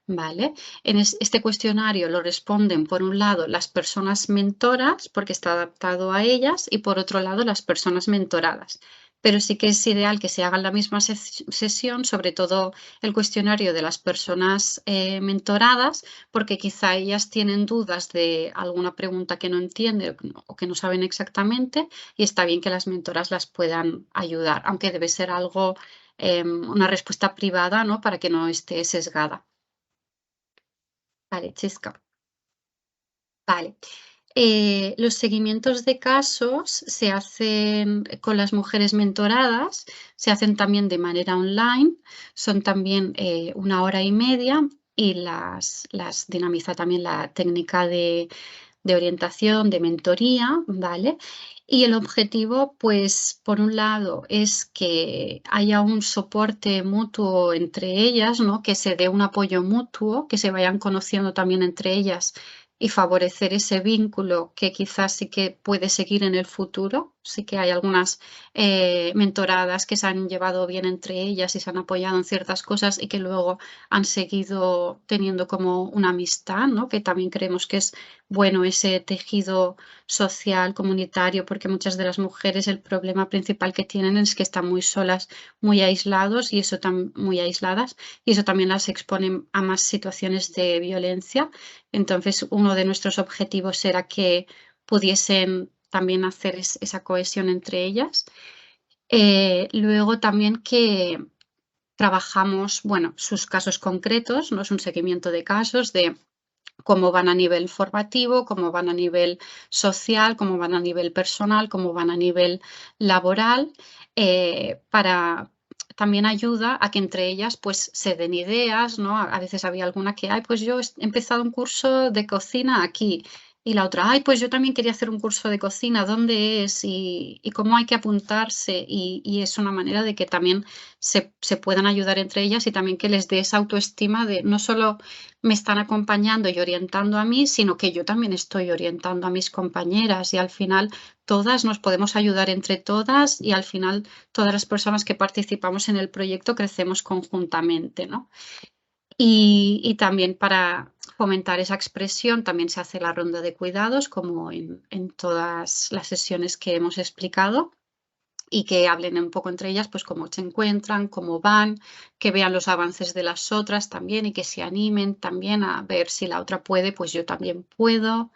¿vale? En este cuestionario lo responden, por un lado, las personas mentoras, porque está adaptado a ellas, y por otro lado, las personas mentoradas. Pero sí que es ideal que se haga en la misma sesión, sobre todo el cuestionario de las personas mentoradas, porque quizá ellas tienen dudas de alguna pregunta que no entienden o que no saben exactamente, y está bien que las mentoras las puedan ayudar, aunque debe ser algo, una respuesta privada, ¿no? Para que no esté sesgada. Vale, Chisca. Vale. Los seguimientos de casos se hacen con las mujeres mentoradas, se hacen también de manera online, son también 1 hora y media, y las dinamiza también la técnica de orientación, de mentoría, ¿vale? Y el objetivo, pues, por un lado, es que haya un soporte mutuo entre ellas, ¿no? Que se dé un apoyo mutuo, que se vayan conociendo también entre ellas y favorecer ese vínculo que quizás sí que puede seguir en el futuro. Sí que hay algunas mentoradas que se han llevado bien entre ellas y se han apoyado en ciertas cosas y que luego han seguido teniendo como una amistad, ¿no? Que también creemos que es bueno ese tejido social, comunitario, porque muchas de las mujeres el problema principal que tienen es que están muy solas, muy aislados, y eso muy aisladas, y eso también las expone a más situaciones de violencia. Entonces, uno de nuestros objetivos era que pudiesen también hacer esa cohesión entre ellas. Luego también que trabajamos, bueno, sus casos concretos, no es un seguimiento de casos, de cómo van a nivel formativo, cómo van a nivel social, cómo van a nivel personal, cómo van a nivel laboral, para también ayuda a que entre ellas pues se den ideas, ¿no? A veces había alguna que, ay, pues yo he empezado un curso de cocina aquí. Y la otra, ay, pues yo también quería hacer un curso de cocina, ¿dónde es? Y cómo hay que apuntarse. Y es una manera de que también se puedan ayudar entre ellas y también que les dé esa autoestima de no solo me están acompañando y orientando a mí, sino que yo también estoy orientando a mis compañeras y al final todas nos podemos ayudar entre todas y al final todas las personas que participamos en el proyecto crecemos conjuntamente, ¿no? Y también para fomentar esa expresión también se hace la ronda de cuidados, como en todas las sesiones que hemos explicado, y que hablen un poco entre ellas, pues cómo se encuentran, cómo van, que vean los avances de las otras también y que se animen también a ver si la otra puede, pues yo también puedo.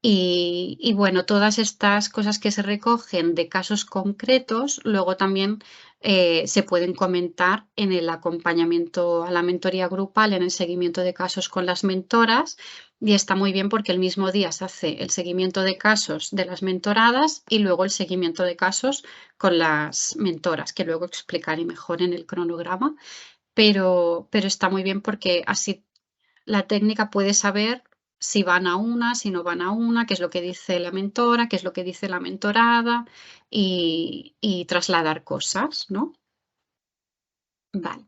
Y bueno, todas estas cosas que se recogen de casos concretos, luego también se pueden comentar en el acompañamiento a la mentoría grupal, en el seguimiento de casos con las mentoras. Y está muy bien porque el mismo día se hace el seguimiento de casos de las mentoradas y luego el seguimiento de casos con las mentoras, que luego explicaré mejor en el cronograma. Pero está muy bien porque así la técnica puede saber si van a una, si no van a una, qué es lo que dice la mentora, qué es lo que dice la mentorada y trasladar cosas, ¿no? Vale.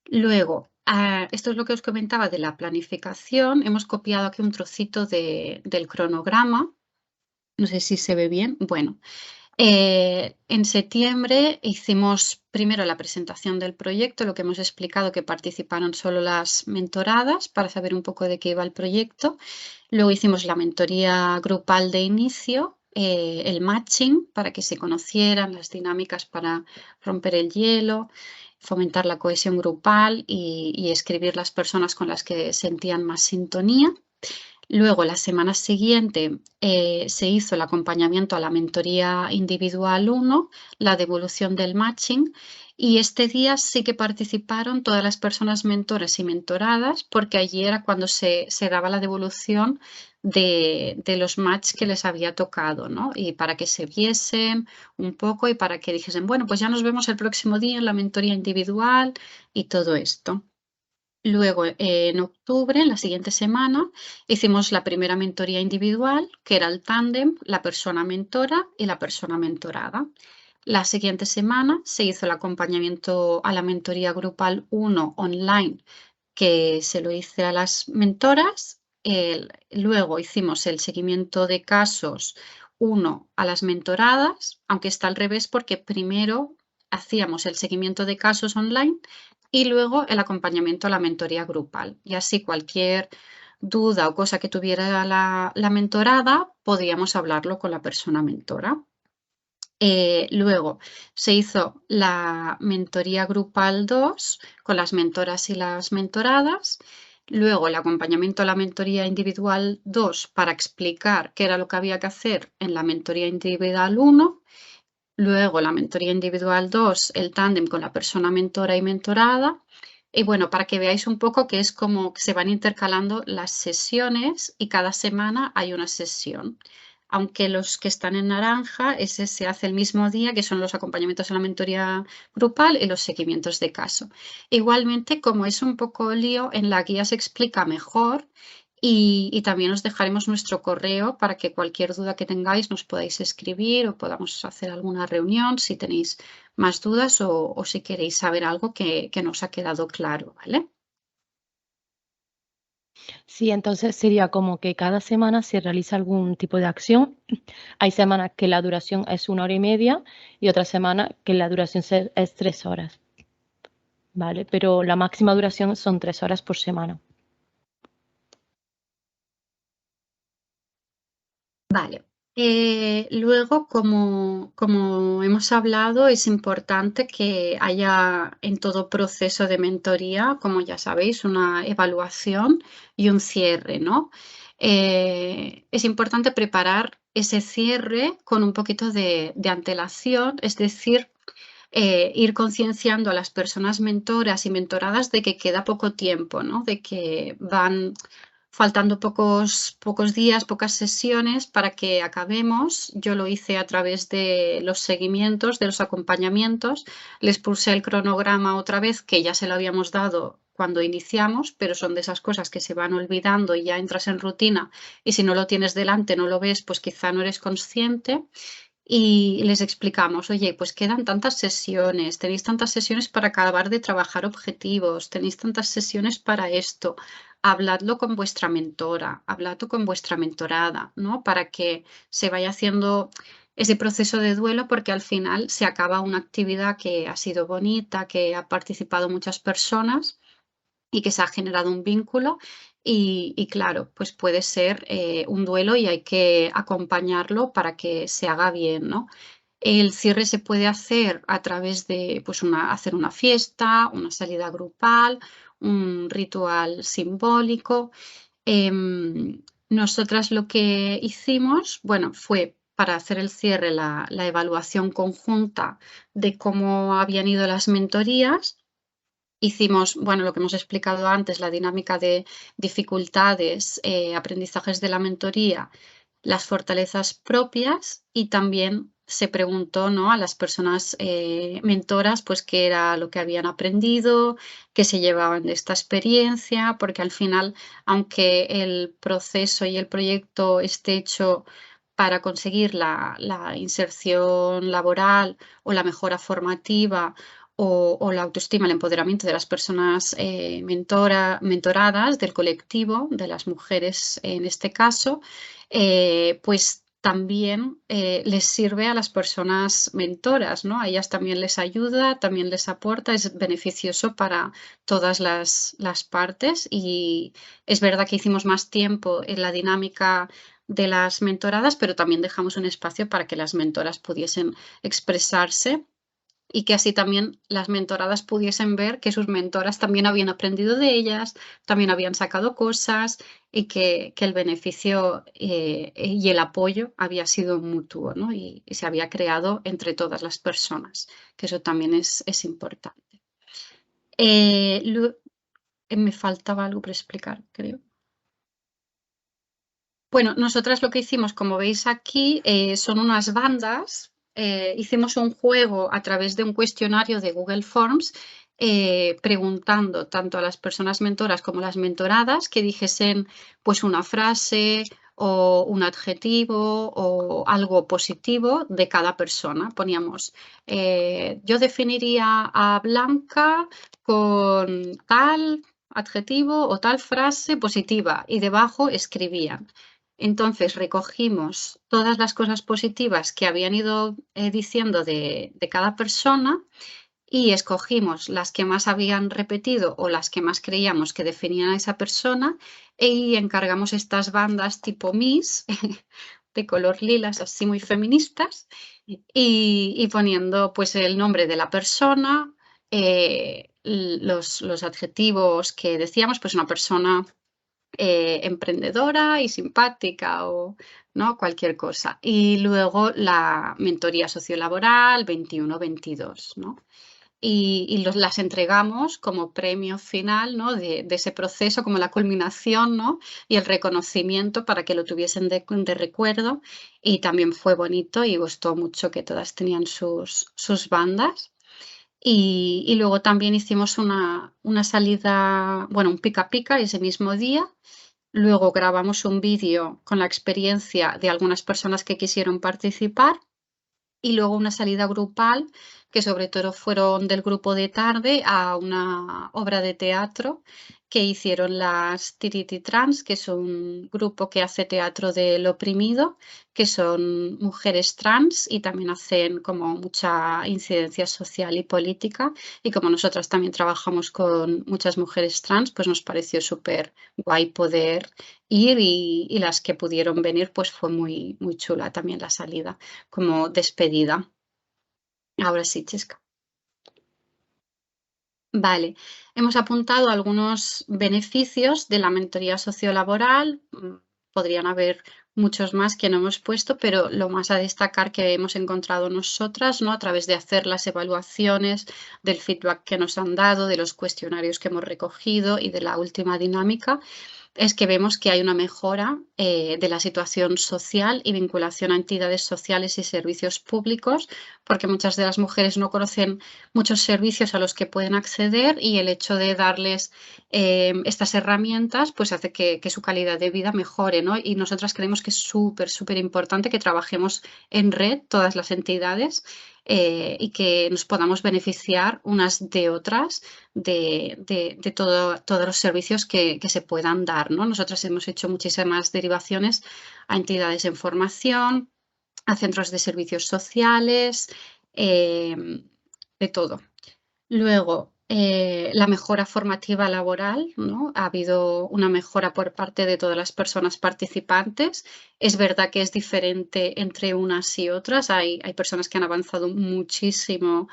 Luego, esto es lo que os comentaba de la planificación. Hemos copiado aquí un trocito del cronograma. No sé si se ve bien. Bueno, en septiembre hicimos primero la presentación del proyecto, lo que hemos explicado que participaron solo las mentoradas para saber un poco de qué iba el proyecto. Luego hicimos la mentoría grupal de inicio, el matching para que se conocieran, las dinámicas para romper el hielo, fomentar la cohesión grupal y escribir las personas con las que sentían más sintonía. Luego, la semana siguiente se hizo el acompañamiento a la mentoría individual 1, la devolución del matching, y este día sí que participaron todas las personas mentoras y mentoradas, porque allí era cuando se daba la devolución de los match que les había tocado, ¿no? Y para que se viesen un poco y para que dijesen, bueno, pues ya nos vemos el próximo día en la mentoría individual y todo esto. Luego, en octubre, en la siguiente semana, hicimos la primera mentoría individual, que era el tándem, la persona mentora y la persona mentorada. La siguiente semana se hizo el acompañamiento a la mentoría grupal 1 online, que se lo hice a las mentoras. Luego hicimos el seguimiento de casos 1 a las mentoradas, aunque está al revés porque primero hacíamos el seguimiento de casos online y luego el acompañamiento a la mentoría grupal. Y así cualquier duda o cosa que tuviera la mentorada, podíamos hablarlo con la persona mentora. Luego se hizo la mentoría grupal 2 con las mentoras y las mentoradas. Luego el acompañamiento a la mentoría individual 2 para explicar qué era lo que había que hacer en la mentoría individual 1. Luego la mentoría individual 2, el tándem con la persona mentora y mentorada. Y bueno, para que veáis un poco que es como que se van intercalando las sesiones y cada semana hay una sesión. Aunque los que están en naranja, ese se hace el mismo día, que son los acompañamientos a la mentoría grupal y los seguimientos de caso. Igualmente, como es un poco lío, en la guía se explica mejor y también os dejaremos nuestro correo para que cualquier duda que tengáis nos podáis escribir o podamos hacer alguna reunión si tenéis más dudas o si queréis saber algo que nos ha quedado claro, ¿vale? Sí, entonces sería como que cada semana se realiza algún tipo de acción. Hay semanas que la duración es 1 hora y media y otras semanas que la duración es 3 horas, ¿vale? Pero la máxima duración son 3 horas por semana. Vale. Luego, como hemos hablado, es importante que haya en todo proceso de mentoría, como ya sabéis, una evaluación y un cierre, ¿no? Es importante preparar ese cierre con un poquito de antelación, es decir, ir concienciando a las personas mentoras y mentoradas de que queda poco tiempo, ¿no? De que van faltando pocos días, pocas sesiones para que acabemos. Yo lo hice a través de los seguimientos, de los acompañamientos. Les puse el cronograma otra vez, que ya se lo habíamos dado cuando iniciamos, pero son de esas cosas que se van olvidando y ya entras en rutina y si no lo tienes delante, no lo ves, pues quizá no eres consciente. Y les explicamos, oye, pues quedan tantas sesiones, tenéis tantas sesiones para acabar de trabajar objetivos, tenéis tantas sesiones para esto, habladlo con vuestra mentora, habladlo con vuestra mentorada, ¿no? Para que se vaya haciendo ese proceso de duelo, porque al final se acaba una actividad que ha sido bonita, que ha participado muchas personas y que se ha generado un vínculo y claro, pues puede ser un duelo y hay que acompañarlo para que se haga bien, ¿no? El cierre se puede hacer a través de pues hacer una fiesta, una salida grupal, un ritual simbólico. Nosotras lo que hicimos, bueno, fue para hacer el cierre la evaluación conjunta de cómo habían ido las mentorías. Hicimos, bueno, lo que hemos explicado antes, la dinámica de dificultades, aprendizajes de la mentoría, las fortalezas propias y también se preguntó, ¿no?, a las personas mentoras, pues qué era lo que habían aprendido, qué se llevaban de esta experiencia, porque al final, aunque el proceso y el proyecto esté hecho para conseguir la inserción laboral o la mejora formativa o la autoestima, el empoderamiento de las personas mentoradas, del colectivo, de las mujeres en este caso, pues también les sirve a las personas mentoras, ¿no? A ellas también les ayuda, también les aporta, es beneficioso para todas las partes y es verdad que hicimos más tiempo en la dinámica de las mentoradas, pero también dejamos un espacio para que las mentoras pudiesen expresarse y que así también las mentoradas pudiesen ver que sus mentoras también habían aprendido de ellas, también habían sacado cosas y que el beneficio y el apoyo había sido mutuo, ¿no? Y se había creado entre todas las personas, que eso también es importante. Me faltaba algo por explicar, creo. Bueno, nosotras lo que hicimos, como veis aquí, son unas bandas. Hicimos un juego a través de un cuestionario de Google Forms, preguntando tanto a las personas mentoras como a las mentoradas que dijesen pues una frase o un adjetivo o algo positivo de cada persona. Poníamos, yo definiría a Blanca con tal adjetivo o tal frase positiva y debajo escribían. Entonces recogimos todas las cosas positivas que habían ido diciendo de cada persona y escogimos las que más habían repetido o las que más creíamos que definían a esa persona y encargamos estas bandas tipo Miss de color lilas, así muy feministas, y poniendo pues el nombre de la persona, los adjetivos que decíamos, pues una persona emprendedora y simpática o ¿no? Cualquier cosa. Y luego la mentoría sociolaboral 21-22, ¿no? Las entregamos como premio final, ¿no? de ese proceso, como la culminación, ¿no? Y el reconocimiento para que lo tuviesen de recuerdo. Y también fue bonito y gustó mucho que todas tenían sus bandas. Y luego también hicimos una salida, bueno, un pica pica ese mismo día. Luego grabamos un vídeo con la experiencia de algunas personas que quisieron participar y luego una salida grupal, que sobre todo fueron del grupo de tarde a una obra de teatro que hicieron las Tiriti Trans, que es un grupo que hace teatro del oprimido, que son mujeres trans y también hacen como mucha incidencia social y política. Y como nosotras también trabajamos con muchas mujeres trans, pues nos pareció súper guay poder ir y las que pudieron venir, pues fue muy, muy chula también la salida como despedida. Ahora sí, Chesca. Vale, hemos apuntado algunos beneficios de la mentoría sociolaboral. Podrían haber muchos más que no hemos puesto, pero lo más a destacar que hemos encontrado nosotras, ¿no? A través de hacer las evaluaciones, del feedback que nos han dado, de los cuestionarios que hemos recogido y de la última dinámica, es que vemos que hay una mejora de la situación social y vinculación a entidades sociales y servicios públicos, porque muchas de las mujeres no conocen muchos servicios a los que pueden acceder y el hecho de darles estas herramientas pues hace que su calidad de vida mejore, ¿no? Y nosotras creemos que es súper importante que trabajemos en red todas las entidades y que nos podamos beneficiar unas de otras de todos los servicios que se puedan dar, ¿no? Nosotras hemos hecho muchísimas derivaciones a entidades en formación, a centros de servicios sociales, de todo. Luego, la mejora formativa laboral, ¿no? Ha habido una mejora por parte de todas las personas participantes. Es verdad que es diferente entre unas y otras. Hay personas que han avanzado muchísimo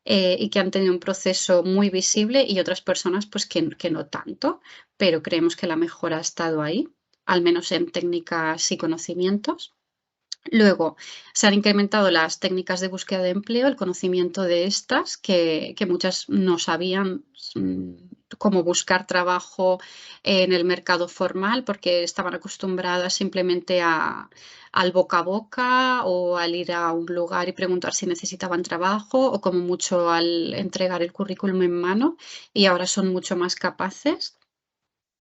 y que han tenido un proceso muy visible y otras personas pues que no tanto, pero creemos que la mejora ha estado ahí, al menos en técnicas y conocimientos. Luego, se han incrementado las técnicas de búsqueda de empleo, el conocimiento de estas, que muchas no sabían cómo buscar trabajo en el mercado formal porque estaban acostumbradas simplemente al boca a boca o al ir a un lugar y preguntar si necesitaban trabajo o como mucho al entregar el currículum en mano y ahora son mucho más capaces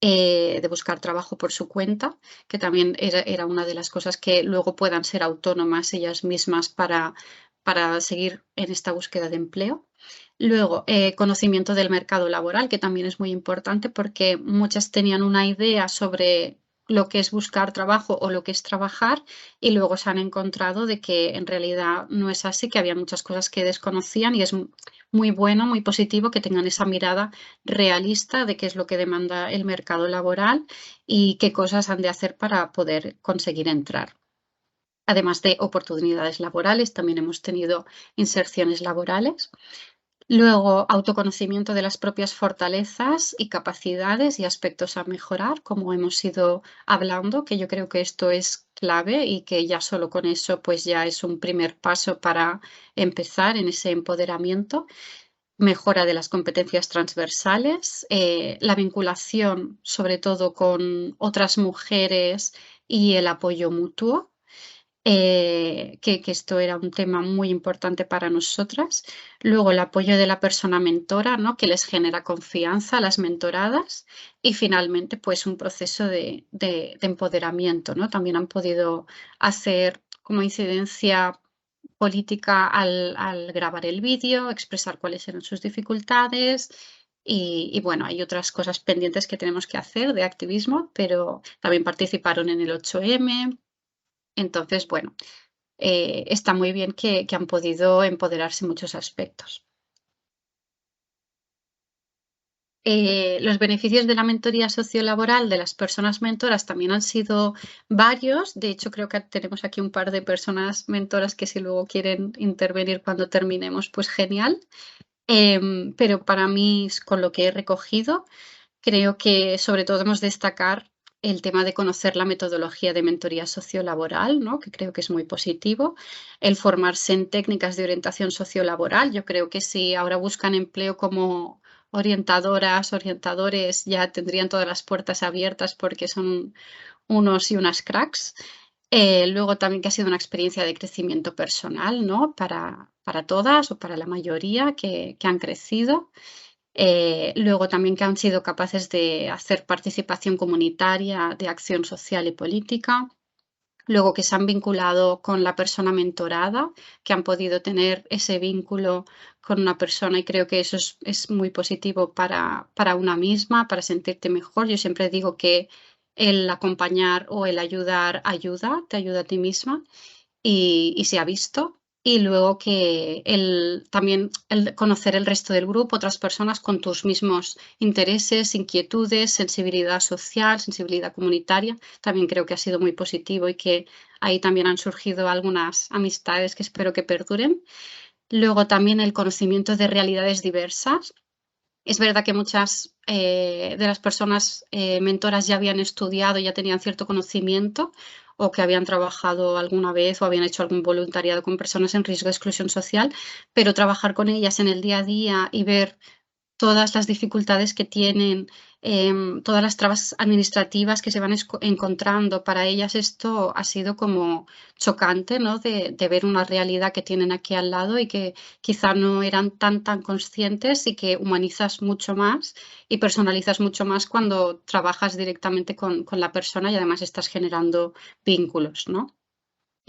de buscar trabajo por su cuenta, que también era una de las cosas que luego puedan ser autónomas ellas mismas para seguir en esta búsqueda de empleo. Luego, conocimiento del mercado laboral, que también es muy importante porque muchas tenían una idea sobre lo que es buscar trabajo o lo que es trabajar y luego se han encontrado de que en realidad no es así, que había muchas cosas que desconocían y es muy bueno, muy positivo que tengan esa mirada realista de qué es lo que demanda el mercado laboral y qué cosas han de hacer para poder conseguir entrar. Además de oportunidades laborales, también hemos tenido inserciones laborales. Luego, autoconocimiento de las propias fortalezas y capacidades y aspectos a mejorar, como hemos ido hablando, que yo creo que esto es clave y que ya solo con eso pues ya es un primer paso para empezar en ese empoderamiento. Mejora de las competencias transversales, la vinculación sobre todo con otras mujeres y el apoyo mutuo que esto era un tema muy importante para nosotras. Luego el apoyo de la persona mentora, ¿no? Que les genera confianza a las mentoradas. Y finalmente, pues un proceso de empoderamiento, ¿no? También han podido hacer como incidencia política al grabar el vídeo, expresar cuáles eran sus dificultades. Y bueno, hay otras cosas pendientes que tenemos que hacer de activismo, pero también participaron en el 8M. Entonces, bueno, está muy bien que han podido empoderarse en muchos aspectos. Los beneficios de la mentoría sociolaboral de las personas mentoras también han sido varios. De hecho, creo que tenemos aquí un par de personas mentoras que si luego quieren intervenir cuando terminemos, pues genial. Pero para mí, con lo que he recogido, creo que sobre todo debemos destacar el tema de conocer la metodología de mentoría sociolaboral, ¿no? Que creo que es muy positivo. El formarse en técnicas de orientación sociolaboral. Yo creo que si ahora buscan empleo como orientadoras, orientadores, ya tendrían todas las puertas abiertas porque son unos y unas cracks. Luego también que ha sido una experiencia de crecimiento personal, ¿no? Para todas o para la mayoría que han crecido. Luego también que han sido capaces de hacer participación comunitaria, de acción social y política. Luego que se han vinculado con la persona mentorada, que han podido tener ese vínculo con una persona y creo que eso es muy positivo para una misma, para sentirte mejor. Yo siempre digo que el acompañar o el ayudar ayuda, te ayuda a ti misma y se ha visto. Y luego que también el conocer el resto del grupo, otras personas con tus mismos intereses, inquietudes, sensibilidad social, sensibilidad comunitaria, también creo que ha sido muy positivo y que ahí también han surgido algunas amistades que espero que perduren. Luego también el conocimiento de realidades diversas. Es verdad que muchas de las personas mentoras ya habían estudiado, ya tenían cierto conocimiento o que habían trabajado alguna vez o habían hecho algún voluntariado con personas en riesgo de exclusión social, pero trabajar con ellas en el día a día y ver todas las dificultades que tienen, todas las trabas administrativas que se van encontrando. Para ellas esto ha sido como chocante, ¿no? De ver una realidad que tienen aquí al lado y que quizá no eran tan conscientes y que humanizas mucho más y personalizas mucho más cuando trabajas directamente con la persona y además estás generando vínculos, ¿no?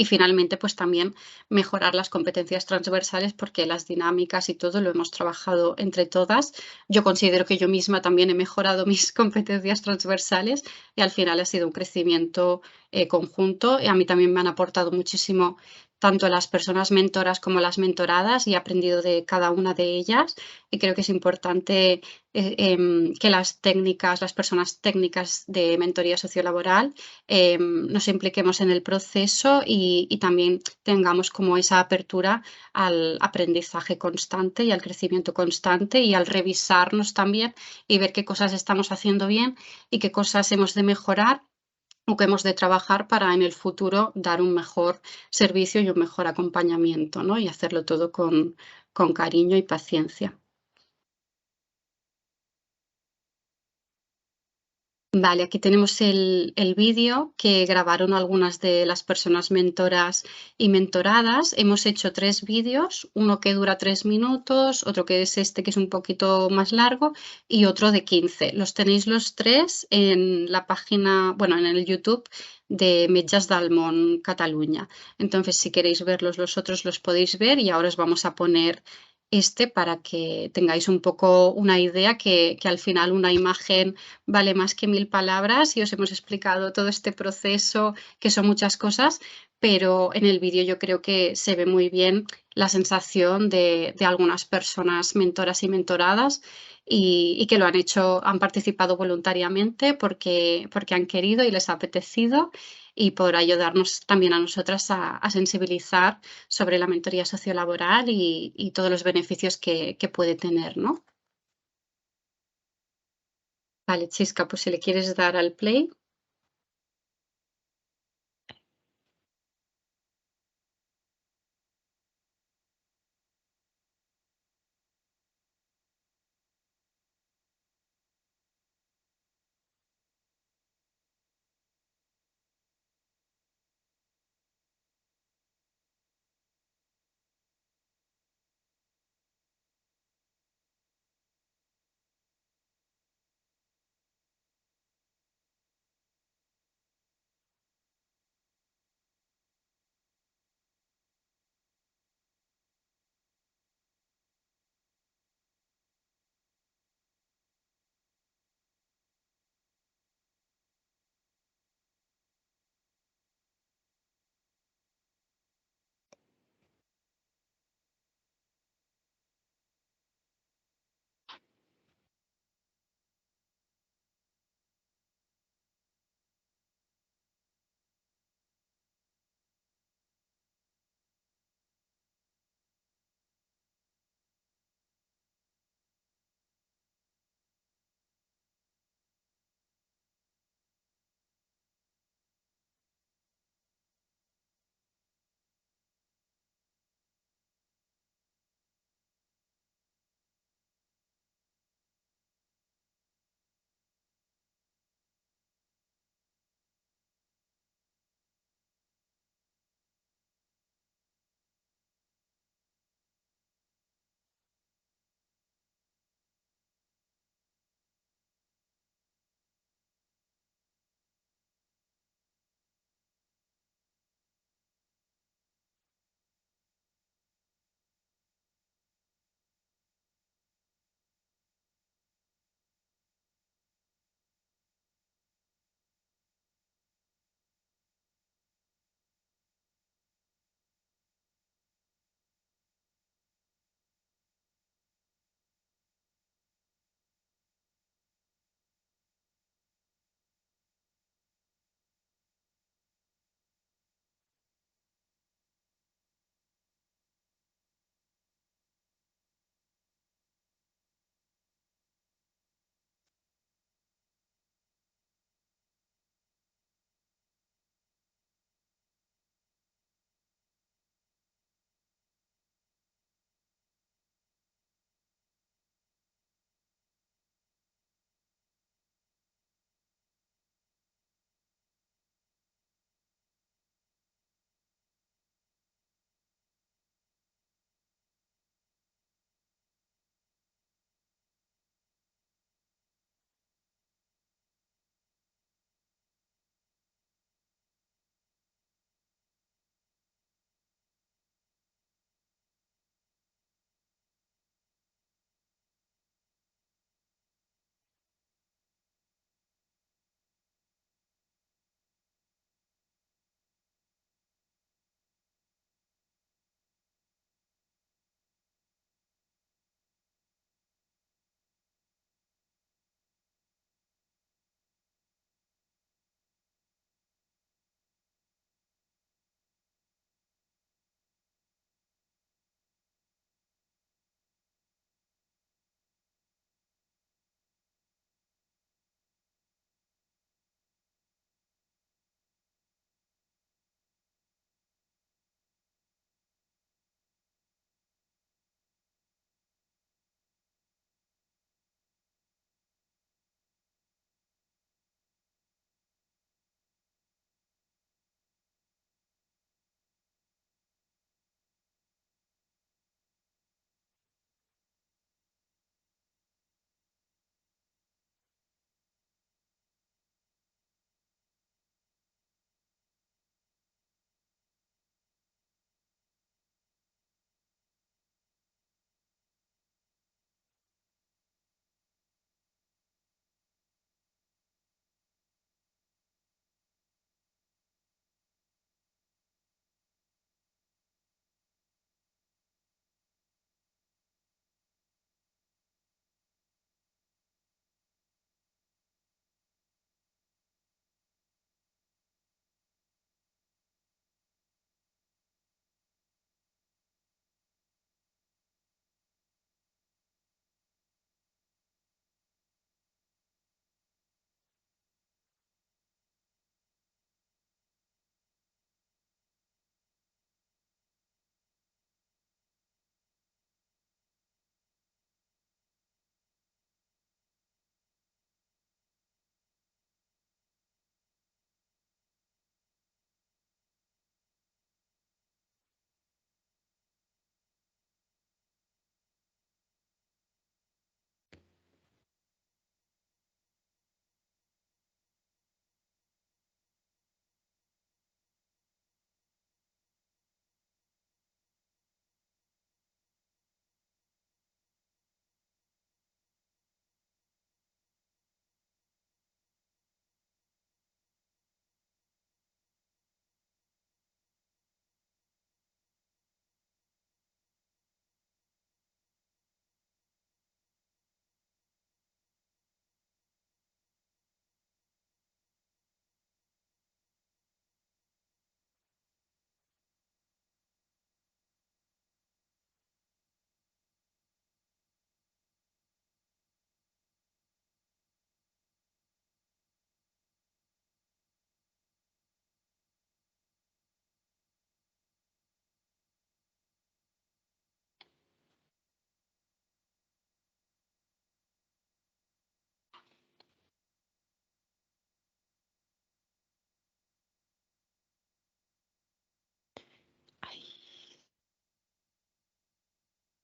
Y finalmente, pues también mejorar las competencias transversales porque las dinámicas y todo lo hemos trabajado entre todas. Yo considero que yo misma también he mejorado mis competencias transversales y al final ha sido un crecimiento conjunto. Y a mí también me han aportado muchísimo tanto las personas mentoras como las mentoradas y he aprendido de cada una de ellas. Y creo que es importante que las personas técnicas de mentoría sociolaboral, nos impliquemos en el proceso y también tengamos como esa apertura al aprendizaje constante y al crecimiento constante y al revisarnos también y ver qué cosas estamos haciendo bien y qué cosas hemos de mejorar o que hemos de trabajar para en el futuro dar un mejor servicio y un mejor acompañamiento, ¿no? Y hacerlo todo con cariño y paciencia. Vale, aquí tenemos el vídeo que grabaron algunas de las personas mentoras y mentoradas. Hemos hecho 3 vídeos, uno que dura 3 minutos, otro que es este que es un poquito más largo y otro de 15. Los tenéis los 3 en la página, bueno, en el YouTube de Metges del Món Catalunya. Entonces, si queréis verlos los otros los podéis ver y ahora os vamos a poner este para que tengáis un poco una idea que al final una imagen vale más que 1000 palabras y os hemos explicado todo este proceso, que son muchas cosas, pero en el vídeo yo creo que se ve muy bien la sensación de algunas personas mentoras y mentoradas y que lo han hecho, han participado voluntariamente porque han querido y les ha apetecido y por ayudarnos también a nosotras a sensibilizar sobre la mentoría sociolaboral y todos los beneficios que puede tener, ¿no? Vale, Chisca, pues si le quieres dar al play.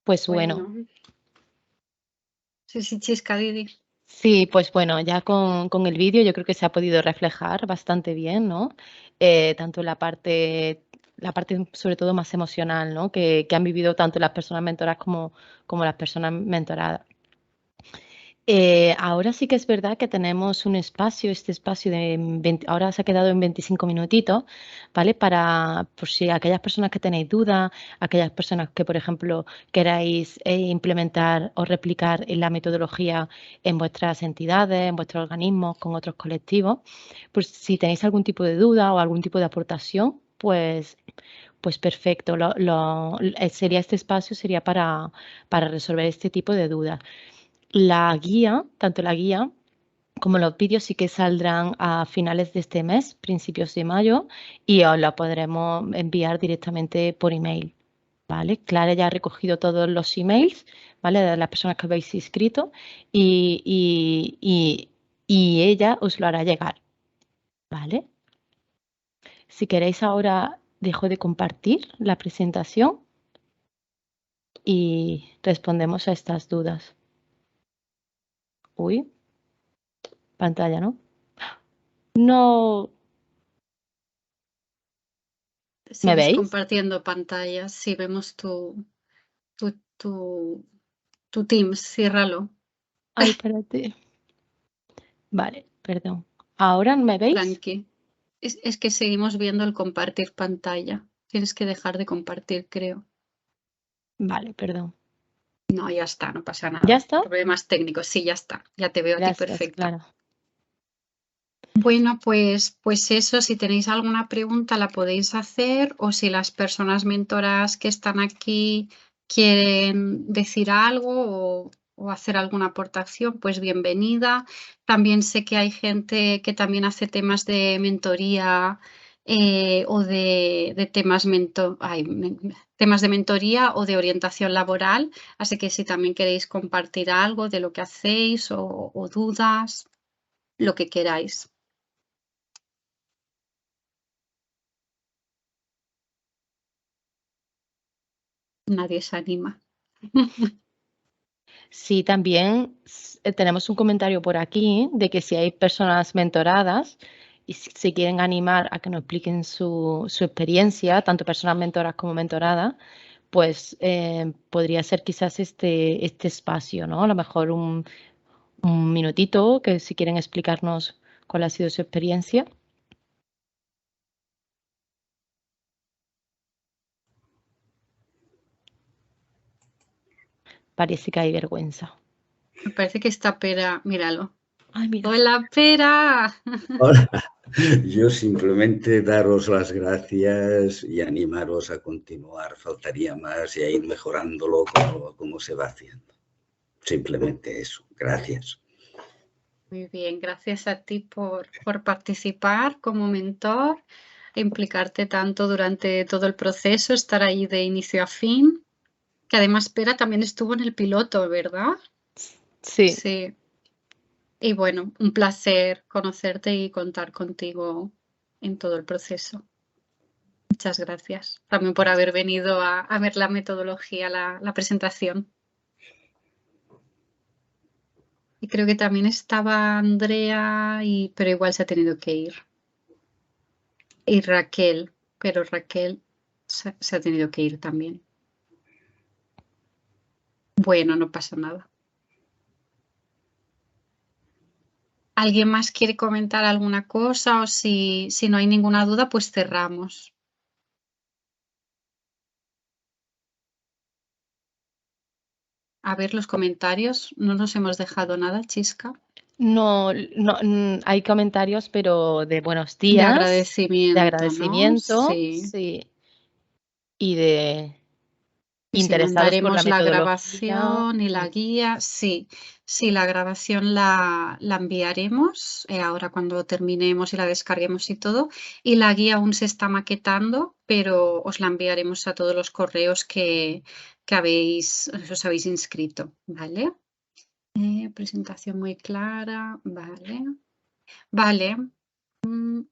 Pues bueno. Sí, Chisca, Didi. Sí, pues bueno, ya con el vídeo yo creo que se ha podido reflejar bastante bien, ¿no? Tanto la parte sobre todo más emocional, ¿no? Que han vivido tanto las personas mentoras como las personas mentoradas. Ahora sí que es verdad que tenemos un espacio, este espacio de 20, ahora se ha quedado en 25 minutitos, ¿vale? Para, por si aquellas personas que tenéis dudas, aquellas personas que, por ejemplo, queráis implementar o replicar en la metodología en vuestras entidades, en vuestros organismos, con otros colectivos, pues si tenéis algún tipo de duda o algún tipo de aportación, pues perfecto. Sería este espacio sería para resolver este tipo de dudas. La guía, tanto la guía como los vídeos sí que saldrán a finales de este mes, principios de mayo, y os la podremos enviar directamente por email, ¿vale? Clara ya ha recogido todos los emails, ¿vale? De las personas que habéis inscrito y ella os lo hará llegar, ¿vale? Si queréis ahora dejo de compartir la presentación y respondemos a estas dudas. Uy, pantalla, ¿no? No, ¿me Sigues veis? compartiendo pantallas. Sí, vemos tu, tu, tu Teams. Ciérralo. Ay, espérate. Vale, perdón. ¿Ahora me veis? Tranqui. Es que seguimos viendo el compartir pantalla. Tienes que dejar de compartir, creo. Vale, perdón. No, ya está, no pasa ¿Ya nada. está? Problemas técnicos. Sí, ya está. Ya te veo a ti Gracias, perfecta. Clara. Bueno, pues eso, si tenéis alguna pregunta la podéis hacer o si las personas mentoras que están aquí quieren decir algo o hacer alguna aportación, pues bienvenida. También sé que hay gente que también hace temas de mentoría o de temas de mentoría o de orientación laboral, así que si también queréis compartir algo de lo que hacéis o dudas, lo que queráis. Nadie se anima. Sí, también tenemos un comentario por aquí de que si hay personas mentoradas y si se quieren animar a que nos expliquen su experiencia, tanto personas mentoras como mentoradas, pues podría ser quizás este espacio, ¿no? A lo mejor un minutito que si quieren explicarnos cuál ha sido su experiencia. Parece que hay vergüenza. Me parece que esta pera, míralo. Ay, mira. ¡Hola, pera! Hola, yo simplemente daros las gracias y animaros a continuar, faltaría más y a ir mejorándolo como se va haciendo. Simplemente eso, gracias. Muy bien, gracias a ti por participar como mentor, implicarte tanto durante todo el proceso, estar ahí de inicio a fin, que además Pera también estuvo en el piloto, ¿verdad? Sí. Sí. Y bueno, un placer conocerte y contar contigo en todo el proceso. Muchas gracias también por haber venido a ver la metodología, la presentación. Y creo que también estaba Andrea, pero igual se ha tenido que ir. Y Raquel, pero Raquel se ha tenido que ir también. Bueno, no pasa nada. ¿Alguien más quiere comentar alguna cosa o si no hay ninguna duda, pues cerramos? A ver los comentarios. No nos hemos dejado nada, Chisca. No, hay comentarios, pero de buenos De días, de agradecimiento, ¿no? agradecimiento, Sí. sí, y de Y si interesados por la mandaremos la metodología. grabación y la guía, sí. Sí, la grabación la enviaremos ahora cuando terminemos y la descarguemos y todo. Y la guía aún se está maquetando, pero os la enviaremos a todos los correos que os habéis inscrito, ¿vale? Presentación muy clara, vale. Vale.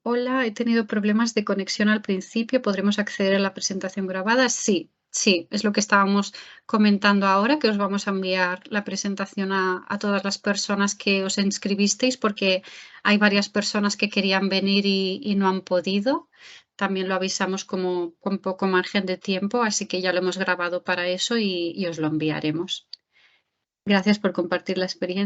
Hola, he tenido problemas de conexión al principio. ¿Podremos acceder a la presentación grabada? Sí. Sí, es lo que estábamos comentando ahora, que os vamos a enviar la presentación a todas las personas que os inscribisteis, porque hay varias personas que querían venir y no han podido. También lo avisamos como con poco margen de tiempo, así que ya lo hemos grabado para eso y os lo enviaremos. Gracias por compartir la experiencia.